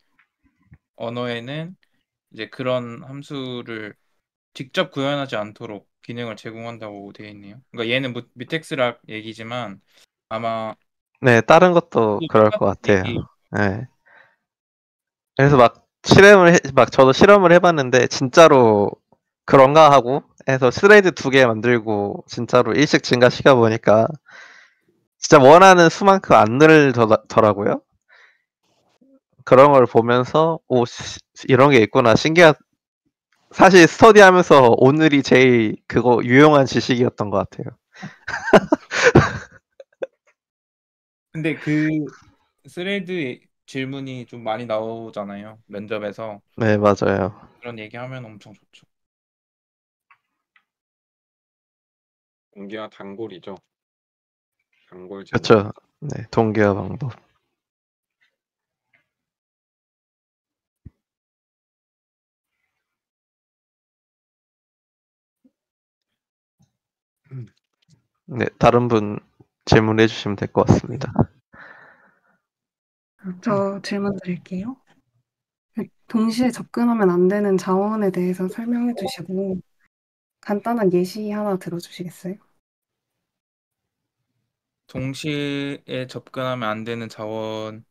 언어에는 이제 그런 함수를 직접 구현하지 않도록 기능을 제공한다고 되어 있네요. 그러니까 얘는 뮤텍스락 얘기지만 아마 네, 다른 것도 그럴 것 똑같은 같아요. 얘기. 네. 그래서 막 저도 실험을 해봤는데 진짜로 그런가 하고 해서 스레드 2개 만들고 진짜로 일씩 증가시켜 보니까 진짜 원하는 수만큼 안 늘더라고요. 그런 걸 보면서 이런 게 있구나 사실 스터디하면서 오늘이 제일 그거 유용한 지식이었던 것 같아요. 근데 그 스레드 질문이 좀 많이 나오잖아요. 면접에서. 네, 맞아요. 그런 얘기하면 엄청 좋죠. 동기화 단골이죠. 단골 질문. 그렇죠. 네, 동기화 방법. 네, 다른 분 질문해 주시면 될 것 같습니다. 저 질문 드릴게요. 동시에 접근하면 안 되는 자원에 대해서 설명해 주시고 간단한 예시 하나 들어주시겠어요? 동시에 접근하면 안 되는 자원은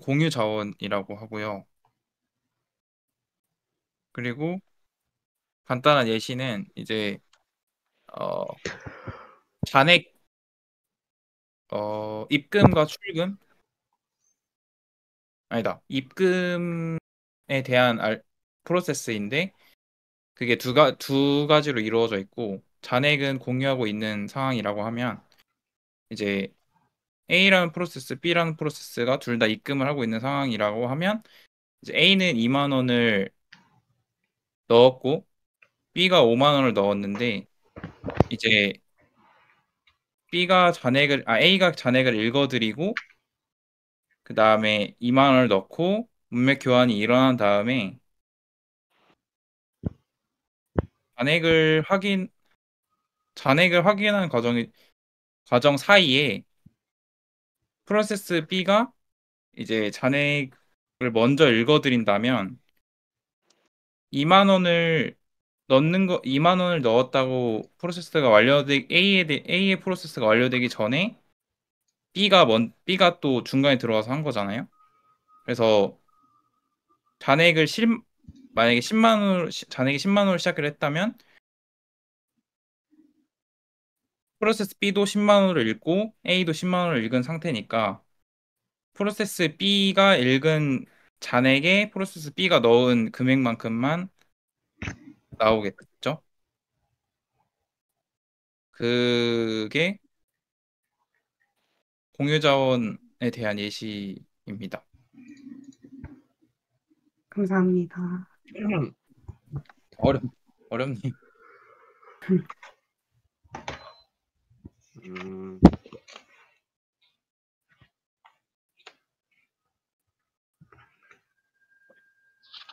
공유 자원이라고 하고요. 그리고 간단한 예시는 이제 어, 잔액 입금과 출금 아니다. 입금에 대한 프로세스인데 그게 두 가지로 이루어져 있고 잔액은 공유하고 있는 상황이라고 하면 이제 A라는 프로세스, B라는 프로세스가 둘 다 입금을 하고 있는 상황이라고 하면 이제 A는 2만 원을 넣었고 B가 5만 원을 넣었는데 이제 A가 잔액을 읽어드리고 그 다음에 2만 원을 넣고 문맥 교환이 일어난 다음에 잔액을 확인 잔액을 확인하는 과정 사이에 프로세스 B가 이제 잔액을 먼저 읽어드린다면 2만 원을 넣었다고 A의 프로세스가 완료되기 전에 B가 또 중간에 들어와서 한 거잖아요. 그래서 잔액을 만약에 잔액이 10만 원으로 시작을 했다면 프로세스 B도 10만 원을 읽고 A도 10만 원을 읽은 상태니까 프로세스 B가 읽은 잔액에 프로세스 B가 넣은 금액만큼만 나오겠죠? 그게 공유 자원에 대한 예시입니다. 감사합니다. 어렵니? 음,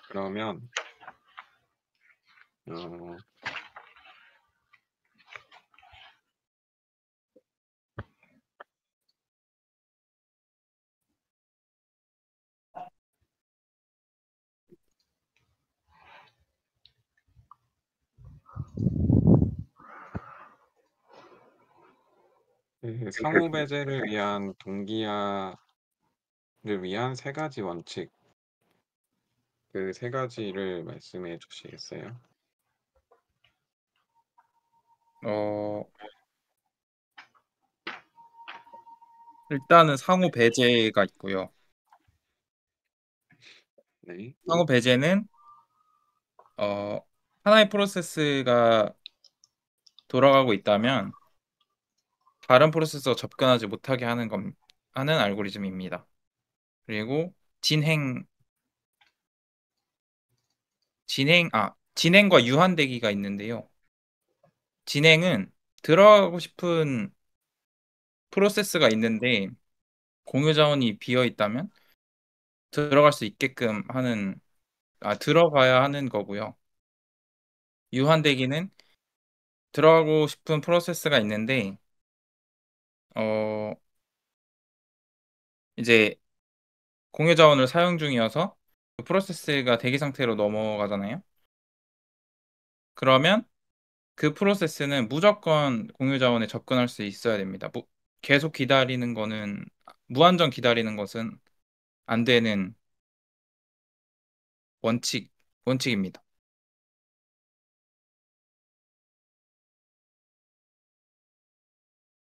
그러면 어, 그 상호 배제를 위한 동기화를 위한 세 가지 원칙, 그 세 가지를 말씀해 주시겠어요? 어, 일단은 상호 배제가 있고요. 네. 상호 배제는 하나의 프로세스가 돌아가고 있다면 다른 프로세스가 접근하지 못하게 하는 알고리즘입니다. 그리고 진행과 유한대기가 있는데요. 진행은 들어가고 싶은 프로세스가 있는데 공유 자원이 비어 있다면 들어갈 수 있게끔 하는 들어가야 하는 거고요. 유한 대기는 들어가고 싶은 프로세스가 있는데 어 이제 공유 자원을 사용 중이어서 그 프로세스가 대기 상태로 넘어가잖아요. 그러면 그 프로세스는 무조건 공유 자원에 접근할 수 있어야 됩니다. 계속 기다리는 거는 무한정 기다리는 것은 안 되는 원칙입니다.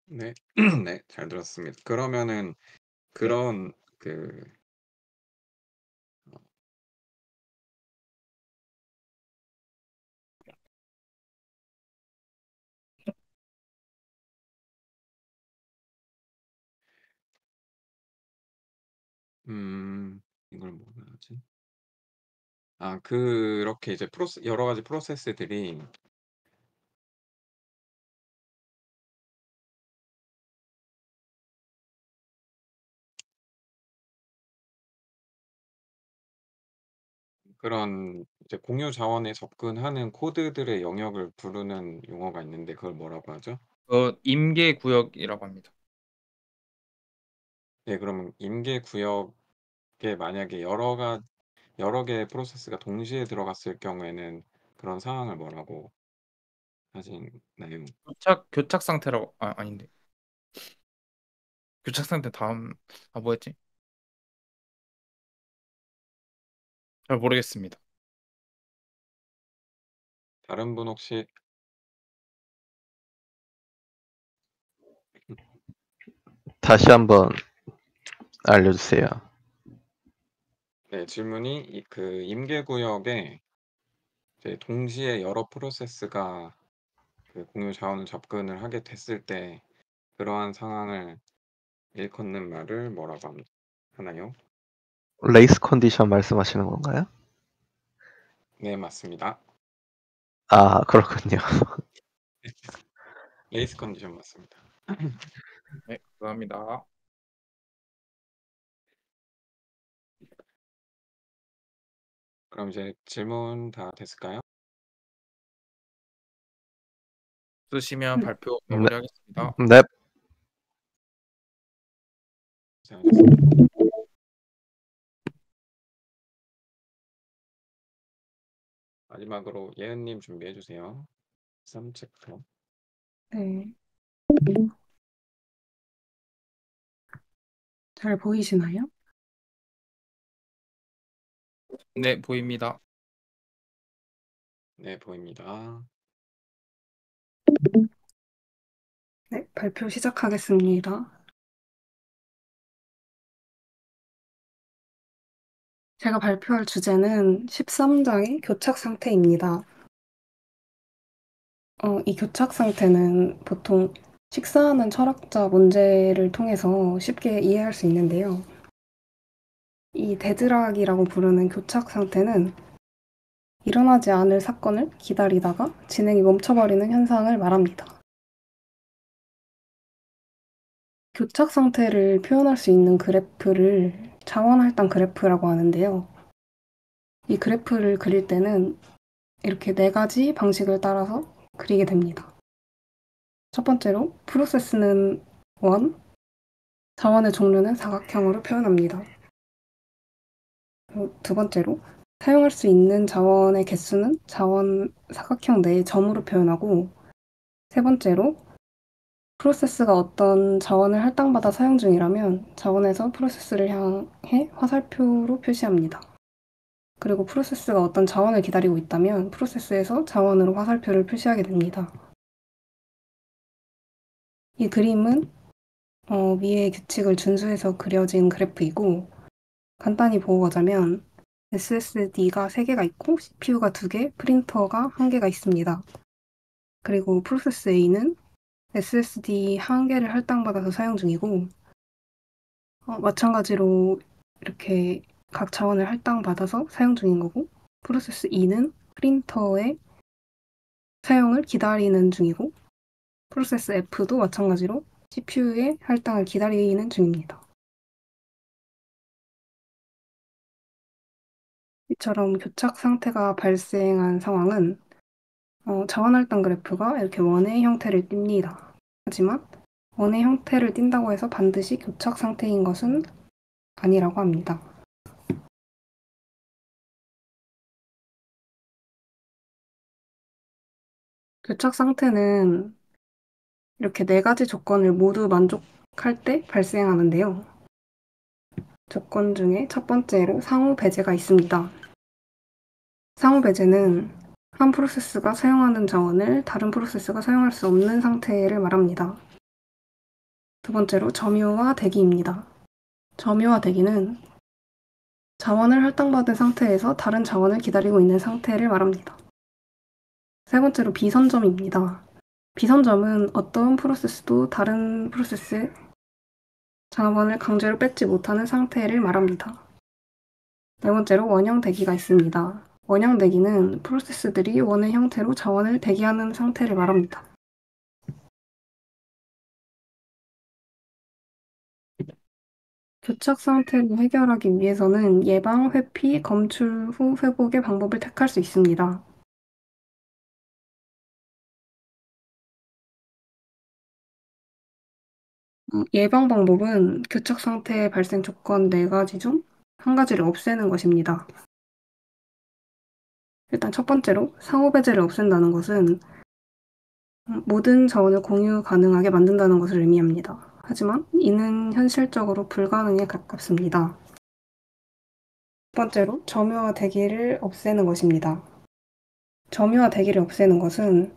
네. 네, 잘 들었습니다. 그러면은 그런 그 이걸 뭐라 하지? 그렇게 이제 여러 가지 프로세스들이 그런 이제 공유 자원에 접근하는 코드들의 영역을 부르는 용어가 있는데 그걸 뭐라고 하죠? 임계 구역이라고 합니다. 네, 그러면 임계 구역에 만약에 여러 개의 프로세스가 동시에 들어갔을 경우에는 그런 상황을 뭐라고 하시나요? 교착 상태라고 아닌데. 교착 상태 다음 뭐였지? 잘 모르겠습니다. 다른 분 혹시 다시 한번 알려주세요. 네, 질문이 그 임계 구역에 이제 동시에 여러 프로세스가 그 공유 자원을 접근을 하게 됐을 때 그러한 상황을 일컫는 말을 뭐라고 하나요? 레이스 컨디션 말씀하시는 건가요? 네, 맞습니다. 아, 그렇군요. 레이스 컨디션 맞습니다. 네, 감사합니다. 그럼 이제 질문 다 됐을까요? 쓰시면 네. 발표 네. 마무리하겠습니다. 네. 고생하셨습니다. 마지막으로 예은님 준비해 주세요. 3챕터. 네. 잘 보이시나요? 네, 보입니다. 네, 보입니다. 네, 발표 시작하겠습니다. 제가 발표할 주제는 13장의 교착 상태입니다. 이 교착 상태는 보통 식사하는 철학자 문제를 통해서 쉽게 이해할 수 있는데요. 이 데드락이라고 부르는 교착 상태는 일어나지 않을 사건을 기다리다가 진행이 멈춰버리는 현상을 말합니다. 교착 상태를 표현할 수 있는 그래프를 자원할당 그래프라고 하는데요. 이 그래프를 그릴 때는 이렇게 4가지 방식을 따라서 그리게 됩니다. 첫 번째로 프로세스는 1, 자원의 종류는 사각형으로 표현합니다. 두 번째로 사용할 수 있는 자원의 개수는 자원 사각형 내의 점으로 표현하고, 세 번째로 프로세스가 어떤 자원을 할당받아 사용 중이라면 자원에서 프로세스를 향해 화살표로 표시합니다. 그리고 프로세스가 어떤 자원을 기다리고 있다면 프로세스에서 자원으로 화살표를 표시하게 됩니다. 이 그림은 위의 규칙을 준수해서 그려진 그래프이고, 간단히 보고자면 SSD가 3개가 있고 CPU가 2개, 프린터가 1개가 있습니다. 그리고 프로세스 A는 SSD 1개를 할당받아서 사용 중이고, 마찬가지로 이렇게 각 자원을 할당받아서 사용 중인 거고, 프로세스 E는 프린터에 사용을 기다리는 중이고 프로세스 F도 마찬가지로 CPU의 할당을 기다리는 중입니다. 이처럼 교착 상태가 발생한 상황은 자원 할당 그래프가 이렇게 원의 형태를 띱니다. 하지만 원의 형태를 띈다고 해서 반드시 교착 상태인 것은 아니라고 합니다. 교착 상태는 이렇게 4가지 조건을 모두 만족할 때 발생하는데요. 조건 중에 첫 번째로 상호 배제가 있습니다. 상호 배제는 한 프로세스가 사용하는 자원을 다른 프로세스가 사용할 수 없는 상태를 말합니다. 두 번째로 점유와 대기입니다. 점유와 대기는 자원을 할당받은 상태에서 다른 자원을 기다리고 있는 상태를 말합니다. 세 번째로 비선점입니다. 비선점은 어떤 프로세스도 다른 프로세스의 자원을 강제로 뺏지 못하는 상태를 말합니다. 네 번째로 원형 대기가 있습니다. 원형 대기는 프로세스들이 원의 형태로 자원을 대기하는 상태를 말합니다. 교착 상태를 해결하기 위해서는 예방, 회피, 검출 후 회복의 방법을 택할 수 있습니다. 예방 방법은 교착 상태의 발생 조건 4가지 중 한 가지를 없애는 것입니다. 일단 첫 번째로 상호 배제를 없앤다는 것은 모든 자원을 공유 가능하게 만든다는 것을 의미합니다. 하지만 이는 현실적으로 불가능에 가깝습니다. 첫 번째로 점유와 대기를 없애는 것입니다. 점유와 대기를 없애는 것은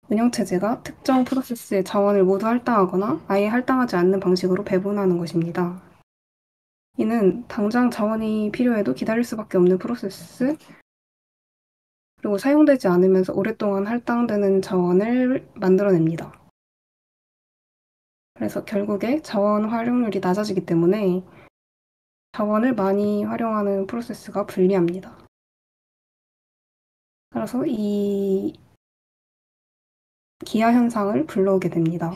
운영체제가 특정 프로세스의 자원을 모두 할당하거나 아예 할당하지 않는 방식으로 배분하는 것입니다. 이는 당장 자원이 필요해도 기다릴 수밖에 없는 프로세스, 그리고 사용되지 않으면서 오랫동안 할당되는 자원을 만들어냅니다. 그래서 결국에 자원 활용률이 낮아지기 때문에 자원을 많이 활용하는 프로세스가 불리합니다. 따라서 이 기하 현상을 불러오게 됩니다.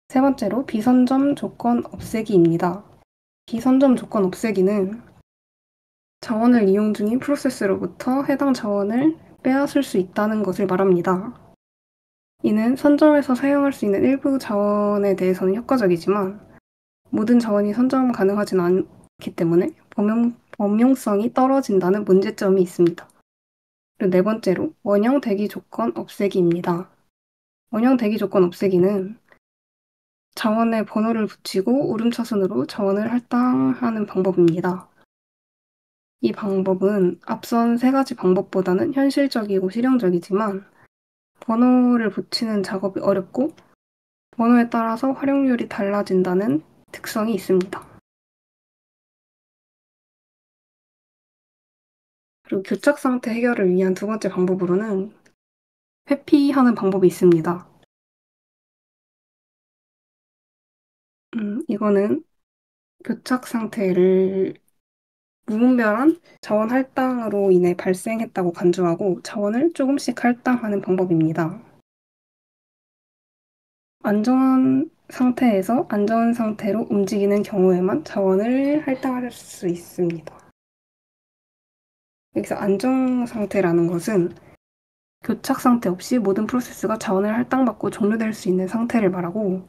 세 번째로 비선점 조건 없애기입니다. 비선점 조건 없애기는 자원을 이용 중인 프로세스로부터 해당 자원을 빼앗을 수 있다는 것을 말합니다. 이는 선점에서 사용할 수 있는 일부 자원에 대해서는 효과적이지만 모든 자원이 선점 가능하진 않기 때문에 범용성이 떨어진다는 문제점이 있습니다. 그리고 네 번째로 원형 대기 조건 없애기입니다. 원형 대기 조건 없애기는 자원에 번호를 붙이고 오름차순으로 자원을 할당하는 방법입니다. 이 방법은 앞선 3가지 방법보다는 현실적이고 실용적이지만 번호를 붙이는 작업이 어렵고 번호에 따라서 활용률이 달라진다는 특성이 있습니다. 그리고 교착 상태 해결을 위한 두 번째 방법으로는 회피하는 방법이 있습니다. 이거는 교착 상태를 무분별한 자원 할당으로 인해 발생했다고 간주하고 자원을 조금씩 할당하는 방법입니다. 안전 상태에서 안전 상태로 움직이는 경우에만 자원을 할당할 수 있습니다. 여기서 안정 상태라는 것은 교착 상태 없이 모든 프로세스가 자원을 할당받고 종료될 수 있는 상태를 말하고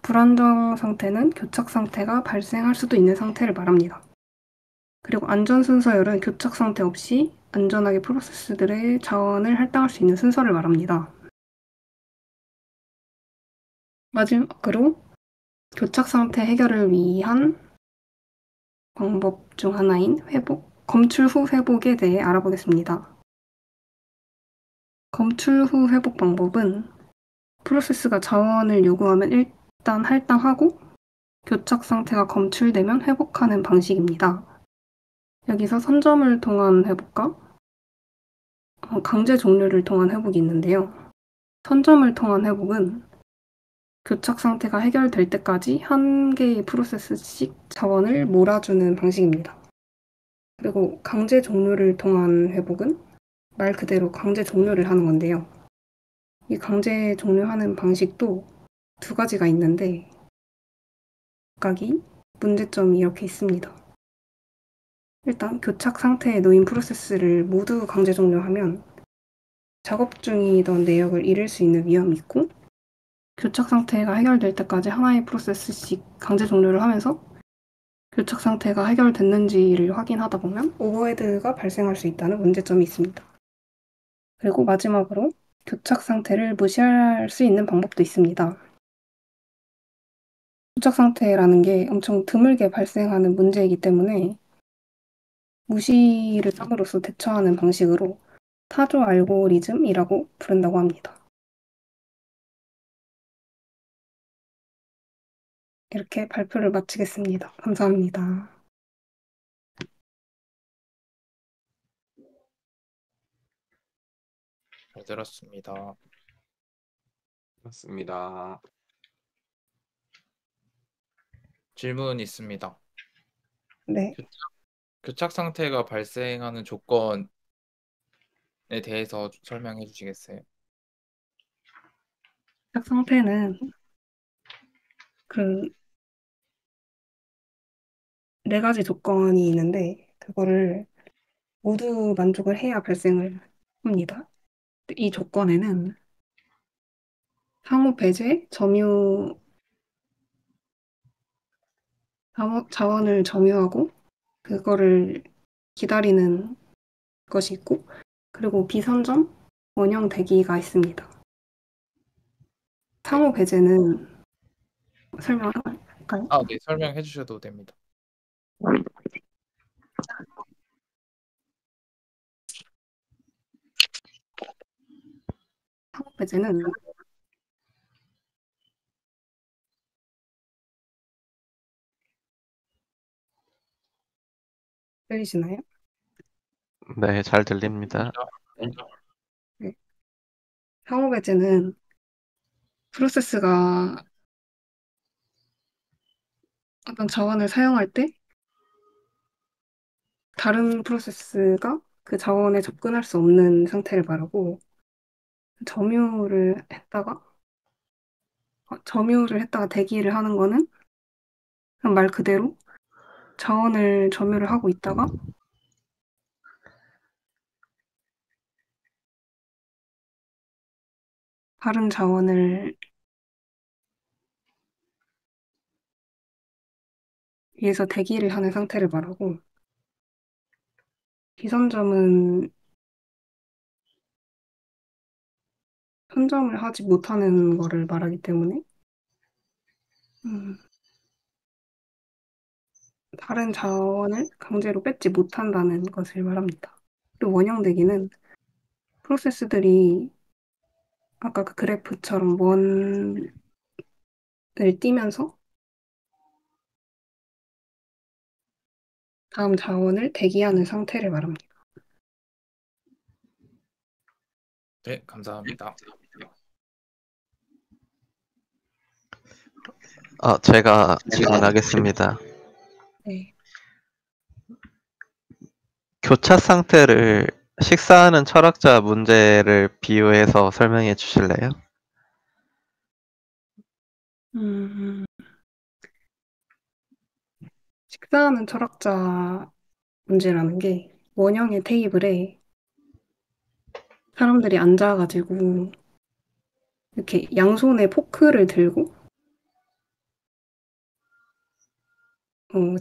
불안정 상태는 교착 상태가 발생할 수도 있는 상태를 말합니다. 그리고 안전 순서열은 교착 상태 없이 안전하게 프로세스들의 자원을 할당할 수 있는 순서를 말합니다. 마지막으로 교착 상태 해결을 위한 방법 중 하나인 검출 후 회복에 대해 알아보겠습니다. 검출 후 회복 방법은 프로세스가 자원을 요구하면 일단 할당하고 교착 상태가 검출되면 회복하는 방식입니다. 여기서 선점을 통한 회복과 강제 종료를 통한 회복이 있는데요. 선점을 통한 회복은 교착 상태가 해결될 때까지 한 개의 프로세스씩 자원을 몰아주는 방식입니다. 그리고 강제 종료를 통한 회복은 말 그대로 강제 종료를 하는 건데요. 이 강제 종료하는 방식도 두 가지가 있는데 각각이 문제점이 이렇게 있습니다. 일단 교착 상태에 놓인 프로세스를 모두 강제 종료하면 작업 중이던 내역을 잃을 수 있는 위험이 있고 교착 상태가 해결될 때까지 하나의 프로세스씩 강제 종료를 하면서 교착 상태가 해결됐는지를 확인하다 보면 오버헤드가 발생할 수 있다는 문제점이 있습니다. 그리고 마지막으로 교착 상태를 무시할 수 있는 방법도 있습니다. 교착 상태라는 게 엄청 드물게 발생하는 문제이기 때문에 무시를 함으로써 대처하는 방식으로 타조 알고리즘이라고 부른다고 합니다. 이렇게 발표를 마치겠습니다. 감사합니다. 잘 들었습니다. 맞습니다. 질문 있습니다. 네, 교착 상태가 발생하는 조건에 대해서 설명해 주시겠어요? 교착 상태는 그 네 가지 조건이 있는데 그거를 모두 만족을 해야 발생을 합니다. 이 조건에는 상호 배제, 자원을 점유하고 그거를 기다리는 것이 있고 그리고 비선점, 원형 대기가 있습니다. 상호 배제는 설명할까요? 네, 설명해 주셔도 됩니다. 상호 배제는 들리시나요? 네, 잘 들립니다. 네. 상호 배제는 프로세스가 어떤 자원을 사용할 때 다른 프로세스가 그 자원에 접근할 수 없는 상태를 말하고 점유를 했다가 점유를 했다가 대기를 하는 거는 그냥 말 그대로 자원을 점유를 하고 있다가 다른 자원을 위해서 대기를 하는 상태를 말하고 비선점은 선점을 하지 못하는 거를 말하기 때문에 음, 다른 자원을 강제로 뺏지 못한다는 것을 말합니다. 그리고 원형대기는 프로세스들이 아까 그 그래프처럼 원을 띄면서 다음 자원을 대기하는 상태를 말합니다. 네, 감사합니다. 제가 질문하겠습니다. 네. 교차 상태를 식사하는 철학자 문제를 비유해서 설명해 주실래요? 음, 식사하는 철학자 문제라는 게 원형의 테이블에 사람들이 앉아가지고 이렇게 양손에 포크를 들고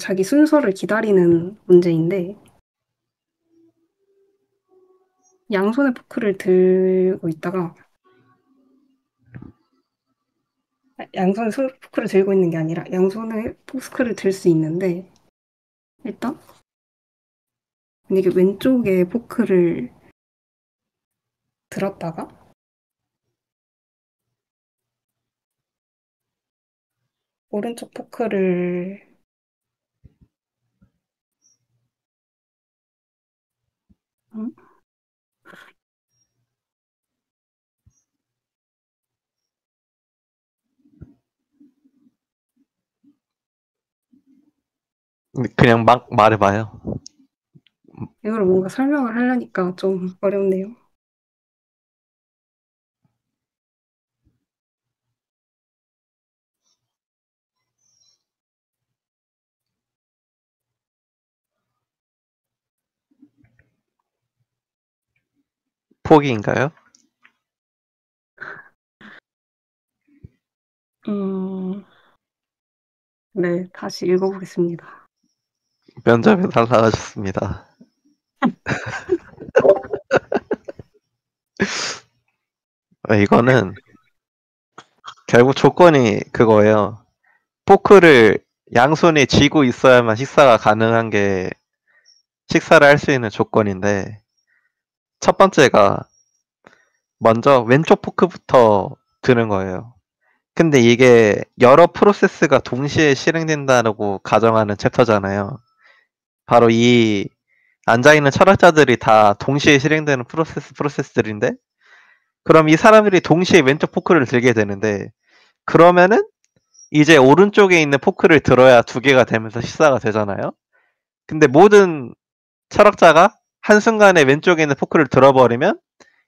자기 순서를 기다리는 문제인데 양손에 포크를 들고 있다가 양손에 포크를 들고 있는 게 아니라 양손에 포크를 들 수 있는데 일단 만약에 왼쪽에 포크를 들었다가 오른쪽 포크를 음? 그냥 막 말해봐요. 이걸 뭔가 설명을 하려니까 좀 어렵네요. 포기인가요? 음, 네, 다시 읽어보겠습니다. 면접에 날라가셨습니다. 이거는 결국 조건이 그거예요. 포크를 양손에 쥐고 있어야만 식사가 가능한 게 식사를 할 수 있는 조건인데, 첫 번째가 먼저 왼쪽 포크부터 드는 거예요. 근데 이게 여러 프로세스가 동시에 실행된다고 가정하는 챕터잖아요. 바로 이 앉아있는 철학자들이 다 동시에 실행되는 프로세스들인데, 그럼 이 사람들이 동시에 왼쪽 포크를 들게 되는데, 그러면은 이제 오른쪽에 있는 포크를 들어야 두 개가 되면서 식사가 되잖아요. 근데 모든 철학자가 한순간에 왼쪽에 있는 포크를 들어버리면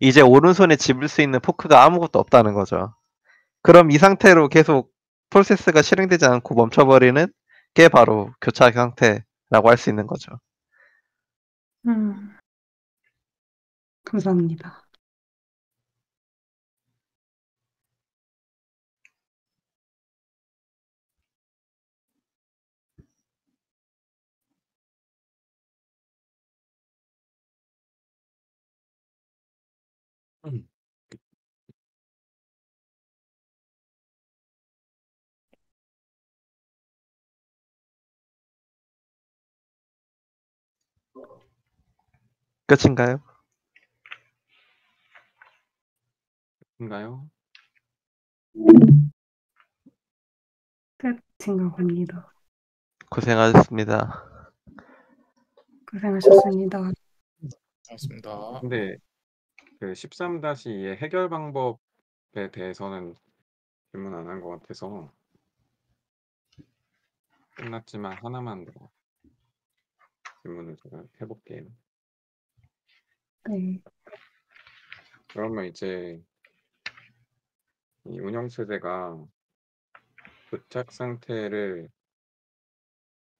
이제 오른손에 집을 수 있는 포크가 아무것도 없다는 거죠. 그럼 이 상태로 계속 프로세스가 실행되지 않고 멈춰버리는 게 바로 교착 상태라고 할 수 있는 거죠. 감사합니다. 음. 끝인가요? 인가요? 끝인가 봅니다. 고생하셨습니다. 고생하셨습니다. 고맙습니다. 근데 그 13-2의 해결 방법에 대해서는 질문 안 한 것 같아서 끝났지만 하나만 더 질문을 제가 해볼게요. 네. 그러면 이제 이 운영 체제가 교착 상태를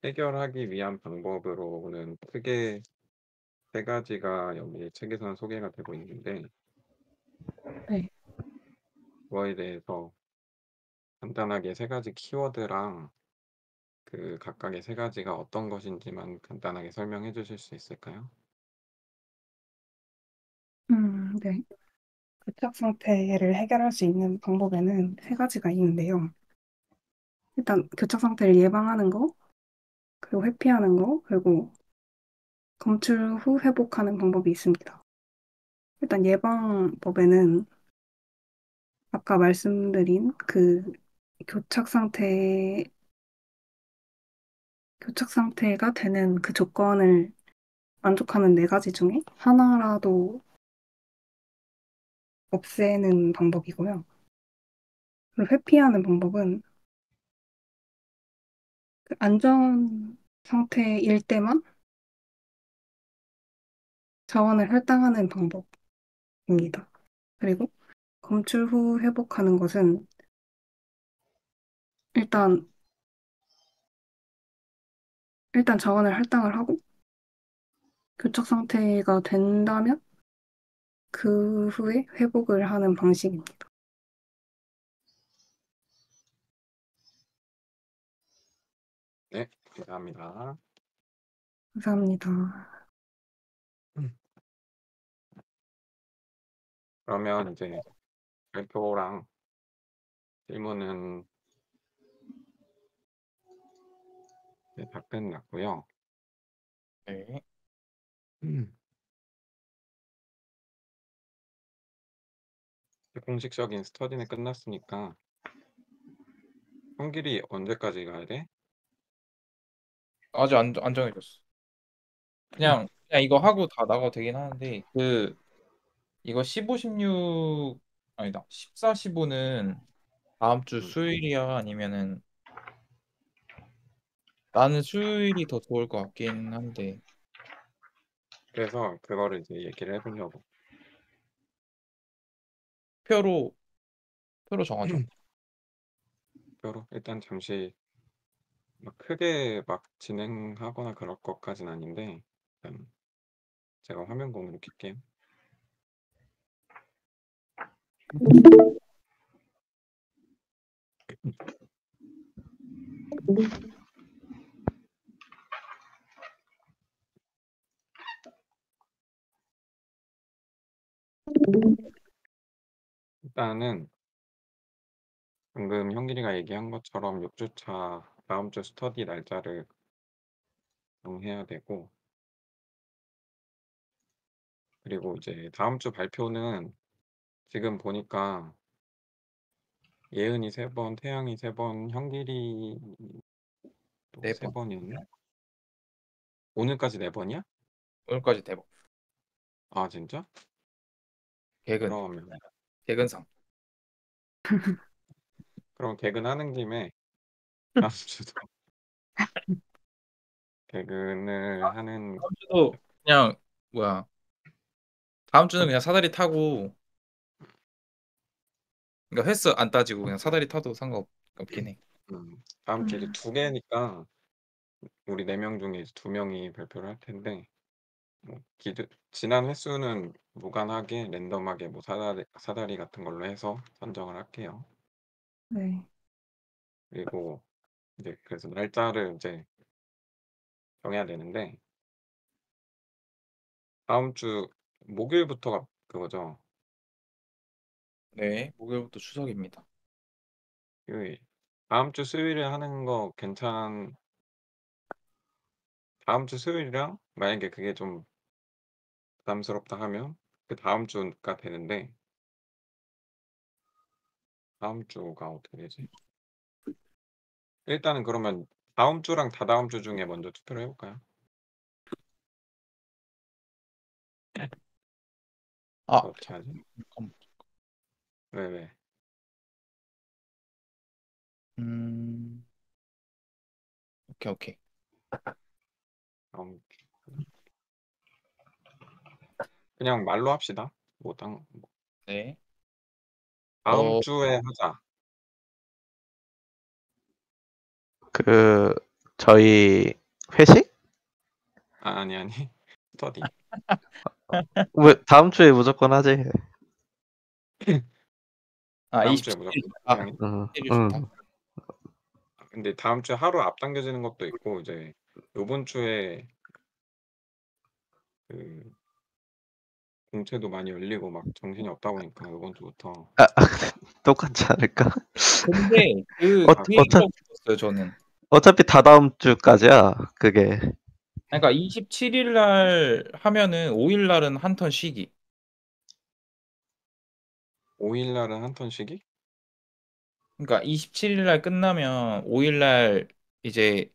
해결하기 위한 방법으로는 크게 세 가지가 여기 책에서는 소개가 되고 있는데, 네. 그거에 대해서 간단하게 세 가지 키워드랑 그 각각의 세 가지가 어떤 것인지만 간단하게 설명해 주실 수 있을까요? 네. 교착 상태를 해결할 수 있는 방법에는 세 가지가 있는데요. 일단 교착 상태를 예방하는 거, 그리고 회피하는 거, 그리고 검출 후 회복하는 방법이 있습니다. 일단 예방법에는 아까 말씀드린 그 교착 상태, 교착 상태가 되는 그 조건을 만족하는 네 가지 중에 하나라도 없애는 방법이고요. 그리고 회피하는 방법은 그 안전 상태일 때만 자원을 할당하는 방법입니다. 그리고 검출 후 회복하는 것은 일단 자원을 할당을 하고 교착 상태가 된다면 그 후에 회복을 하는 방식입니다. 네, 감사합니다. 감사합니다. 음. 그러면 이제 발표랑 질문은 이제 다 끝났고요. 네. 음. 공식적인 스터디는 끝났으니까 평길이 언제까지 가야 돼? 아직 안 정해졌어. 그냥 이거 하고 다 나가도 되긴 하는데 이거 15, 16 아니다. 14, 15는 다음 주 음. 수요일이야 아니면은 나는 수요일이 더 좋을 것 같긴 한데 그래서 그거를 이제 얘기를 해보려고. 표로 정하죠. 뼈로 일단 잠시 막 크게 막 진행하거나 그럴 것까진 아닌데 일단 제가 화면 공유를 켤게요. 일단은 방금 형길이가 얘기한 것처럼 6주차 다음 주 스터디 날짜를 정해야 되고, 그리고 이제 다음 주 발표는 지금 보니까 예은이 3번, 태양이 3번, 형길이 또 네 번. 3번이었나? 오늘까지 4번이야? 오늘까지 대박. 아 진짜? 개근. 그러면 개근상. 그럼 개근하는 김에 다음 주도 개근을 하는. 다음 주도 그냥 뭐야? 다음 주는 그냥 사다리 타고, 그러니까 횟수 안 따지고 그냥 사다리 타도 상관없긴 해. 다음 주에 이제 2개니까 우리 4명 중에 이제 2명이 발표를 할 텐데, 뭐 지난 횟수는 무관하게 랜덤하게 뭐 사다리 같은 걸로 해서 선정을 할게요. 네. 그리고 이제 그래서 날짜를 이제 정해야 되는데, 다음 주 목요일부터가 그거죠. 네, 목요일부터 추석입니다. 요일. 다음 주 수요일에 하는 거 다음 주 수요일이랑 만약에 그게 좀 부담스럽다 하면 그 다음 주가 되는데, 다음 주가 어떻게 되지? 일단은 그러면 다음 주랑 다다음 주 중에 먼저 투표를 해볼까요? 아, 어떻게 하지? 잠깐만. 왜? 음, 오케이. 다음 주. 그냥 말로 합시다. 뭐 네. 다음 주에 하자. 그 저희 회식? 아니. 스터디. 왜 다음 주에 무조건 하지? 아, 다음 주에 27일. 무조건 아, 태양이. 27일 좋다. 근데 다음 주에 하루 앞당겨지는 것도 있고, 이제 요번 주에 그 공채도 많이 열리고 막 정신이 없다 보니까 요번 주부터. 똑같지 않을까? 근데 어, 그 얘기하고 싶었어요, 저는. 어차피 다다음 주까지야. 그게. 그러니까 27일 날 하면은 5일 날은 한 턴 쉬기. 5일 날은 한 턴 쉬기? 그러니까 27일 날 끝나면 5일 날 이제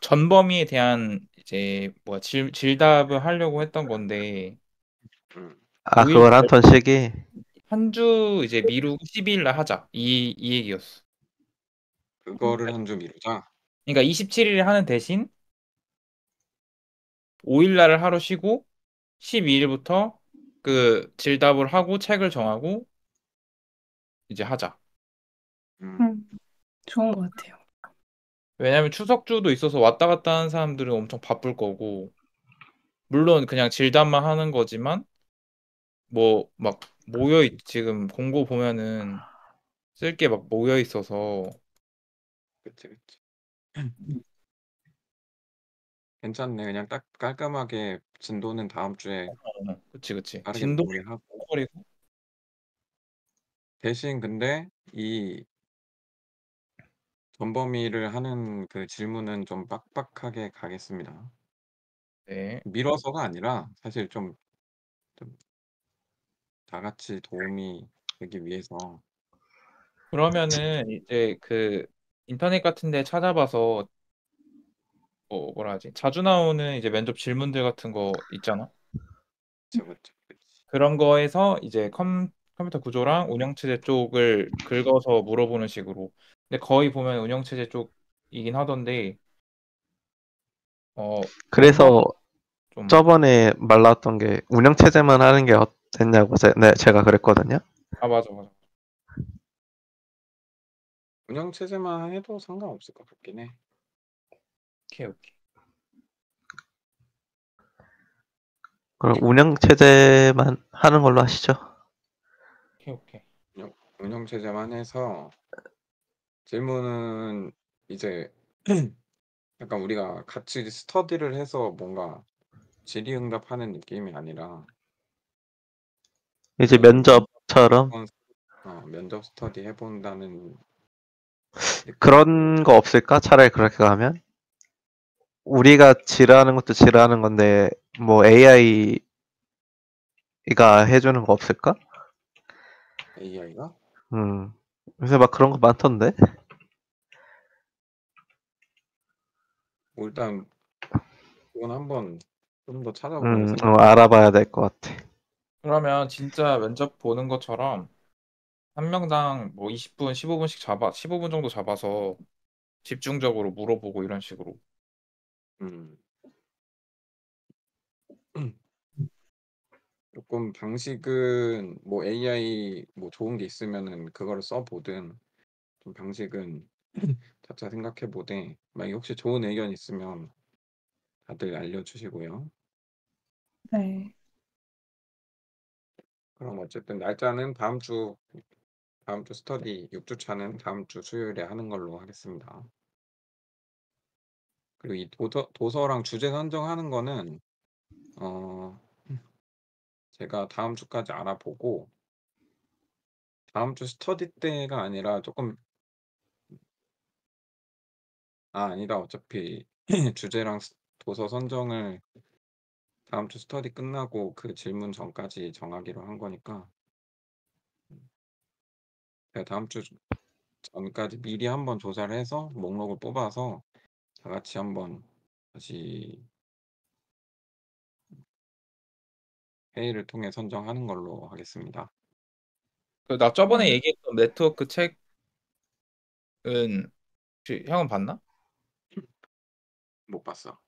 전범위에 대한 이제 뭐야 질답을 하려고 했던 건데 음. 아, 5일 그걸 한 턴 쉬기? 한 주 이제 미루고 12일 날 하자. 이 얘기였어. 그거를 한 주 미루자. 그러니까 27일에 하는 대신 5일 날을 하루 쉬고 12일부터 그 질답을 하고 책을 정하고 이제 하자. 음. 좋은 것 같아요. 왜냐면 추석주도 있어서 왔다 갔다 하는 사람들은 엄청 바쁠 거고 물론 그냥 질담만 하는 거지만 뭐 막 지금 공고 보면은 쓸 게 막 모여 있어서 그치. 괜찮네. 그냥 딱 깔끔하게 진도는 다음 주에 그치 빠르게 진도 마무리하고. 버리고 대신 근데 이 전범위를 하는 그 질문은 좀 빡빡하게 가겠습니다. 네 미뤄서가 아니라 사실 좀 다 같이 도움이 되기 위해서. 그러면은 이제 그 인터넷 같은 데 찾아봐서 뭐라 하지 자주 나오는 이제 면접 질문들 같은 거 있잖아 그치. 그런 거에서 이제 컴퓨터 구조랑 운영체제 쪽을 긁어서 물어보는 식으로 근데 거의 보면 운영체제 쪽이긴 하던데 랜덤 그래서 좀 저번에 말랐던 게 운영체제만 하는 게 어땠냐고 제가 그랬거든요. 맞아. 운영 체제만 해도 상관없을 것 같긴 해. 오케이. 그럼 운영체제만 하는 걸로 하시죠. 오케이. 운영 체제만 해서 질문은 이제 약간 우리가 같이 스터디를 해서 뭔가 질의응답하는 느낌이 아니라 이제 그냥 면접처럼 면접 스터디 해본다는 느낌. 그런 거 없을까? 차라리 그렇게 가면 우리가 지르하는 것도 지르하는 건데 뭐 AI가 해주는 거 없을까? AI가? 요새 막 그런 거 많던데. 뭐 일단 그건 한번 좀 더 찾아볼 생각. 알아봐야 될 것 같아. 그러면 진짜 면접 보는 것처럼 한 명당 뭐 20분, 15분씩 15분 정도 잡아서 집중적으로 물어보고 이런 식으로. 음. 조금 방식은 뭐 AI 뭐 좋은 게 있으면은 그거를 써보든 좀 방식은 차차 생각해보되 만약에 혹시 좋은 의견 있으면 다들 알려주시고요. 네. 그럼 어쨌든 날짜는 다음 주 스터디 6주 차는 다음 주 수요일에 하는 걸로 하겠습니다. 그리고 이 도서랑 주제 선정하는 거는 제가 다음 주까지 알아보고 다음 주 스터디 때가 아니라 조금 아니다 어차피 주제랑 도서 선정을 다음 주 스터디 끝나고 그 질문 전까지 정하기로 한 거니까 제가 다음 주 전까지 미리 한번 조사를 해서 목록을 뽑아서 다 같이 한번 다시 회의를 통해 선정하는 걸로 하겠습니다. 나 저번에 네. 얘기했던 네트워크 책은 혹시 형은 봤나? 못 봤어.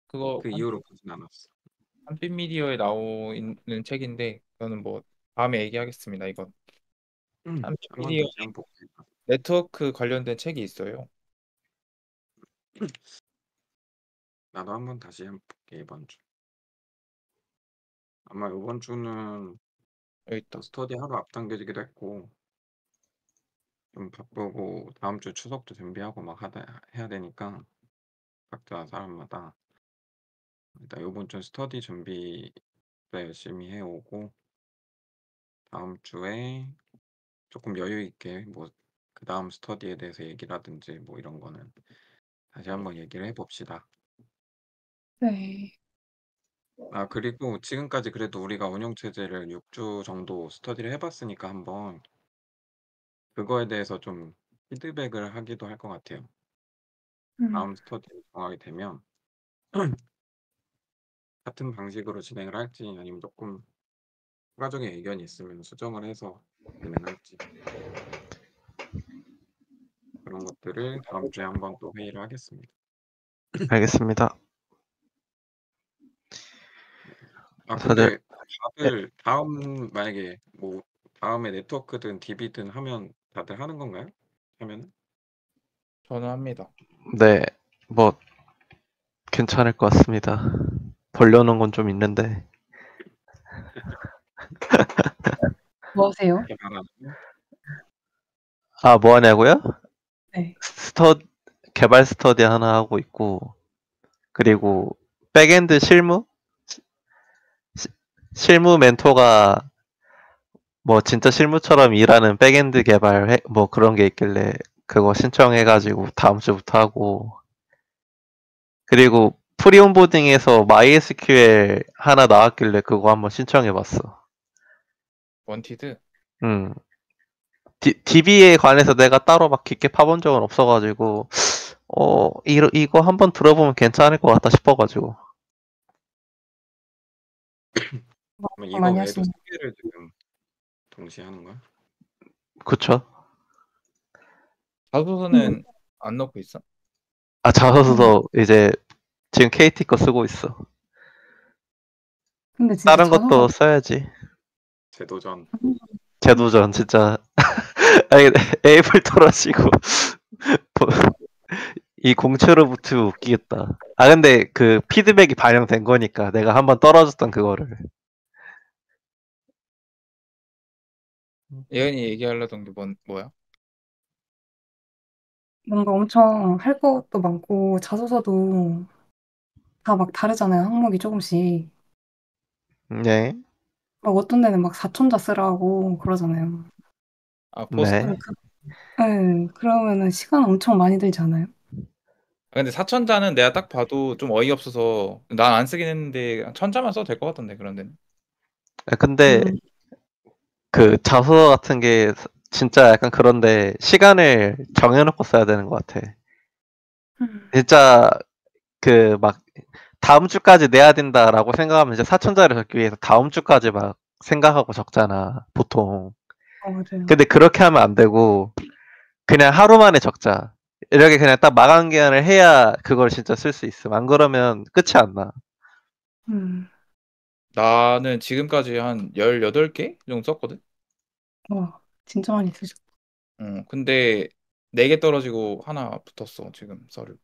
그거 그 이후로 보진 않았어. 한빛 미디어에 나오는 책인데 저는 뭐 다음에 얘기하겠습니다. 이건 한빛 한번 미디어 다시 한번 볼게요. 네트워크 관련된 책이 있어요. 나도 한번 다시 한번 볼게 이번 주. 아마 이번 주는 여기 있다. 스터디 하루 앞당겨지기도 했고 좀 바쁘고 다음 주 추석도 준비하고 막 해야 되니까 각자 사람마다 일단 이번 주 스터디 준비 열심히 해오고 다음 주에 조금 여유 있게 뭐 그 다음 스터디에 대해서 얘기라든지 뭐 이런 거는 다시 한번 얘기를 해봅시다. 네. 아 그리고 지금까지 그래도 우리가 운영체제를 6주 정도 스터디를 해봤으니까 한번 그거에 대해서 좀 피드백을 하기도 할 것 같아요. 음. 다음 스터디를 정하게 되면 같은 방식으로 진행을 할지 아니면 조금 추가적인 의견이 있으면 수정을 해서 진행할지 그런 것들을 다음 주에 한번 또 회의를 하겠습니다. 알겠습니다. 아 다들 근데 다들 다음 만약에 뭐 다음에 네트워크든 DB든 하면 다들 하는 건가요? 하면은? 저는 합니다. 네, 뭐 괜찮을 것 같습니다. 벌려놓은 건 좀 있는데. 뭐 하세요? 개발하는 뭐 하냐고요? 네. 개발 스터디 하나 하고 있고, 그리고 백엔드 실무 멘토가 뭐 진짜 실무처럼 일하는 백엔드 개발 뭐 그런 게 있길래 그거 신청해가지고 다음 주부터 하고, 그리고 프리 온보딩에서 MySQL 하나 나왔길래 그거 한번 신청해봤어. 원티드. 음. DB에 관해서 내가 따로 막 깊게 파본 적은 없어가지고, 이거 한번 들어보면 괜찮을 것 같다 싶어가지고. 그럼 이거 많이 외에도 하시는. 3개를 지금 동시에 하는 거야? 그쵸? 자소서는 안 넣고 있어? 자소서 이제 지금 KT 거 쓰고 있어. 근데 진짜 다른 자소서 것도 써야지. 제도전. 제도전 진짜. 아니 에이플 떨어지고 이 공채로 붙으면 웃기겠다. 아 근데 그 피드백이 반영된 거니까 내가 한번 떨어졌던 그거를. 예은이 얘기하려던 게 뭐야? 뭔가 엄청 할 것도 많고 자소서도 다 막 다르잖아요. 항목이 조금씩. 네. 막 어떤 데는 막 4천 자 쓰라고 그러잖아요. 아, 네. 포스트? 네, 그러면은 시간 엄청 많이 들지 않아요? 아, 근데 4천자는 내가 딱 봐도 좀 어이없어서 난 안 쓰긴 했는데 1,000자만 써도 될 것 같던데 그런 데는. 아, 근데 음, 그 자소서 같은 게 진짜 약간 그런데 시간을 정해놓고 써야 되는 것 같아. 진짜 그 막 다음 주까지 내야 된다라고 생각하면 이제 4천자를 적기 위해서 다음 주까지 막 생각하고 적잖아, 보통. 맞아요. 근데 그렇게 하면 안 되고 그냥 하루 만에 적자. 이렇게 그냥 딱 마감 기한을 해야 그걸 진짜 쓸 수 있음. 안 그러면 끝이 안 나. 음, 나는 지금까지 한 18개 정도 썼거든? 와, 진짜 많이 쓰셨. 근데 4개 떨어지고 하나 붙었어 지금 썰을.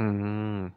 음.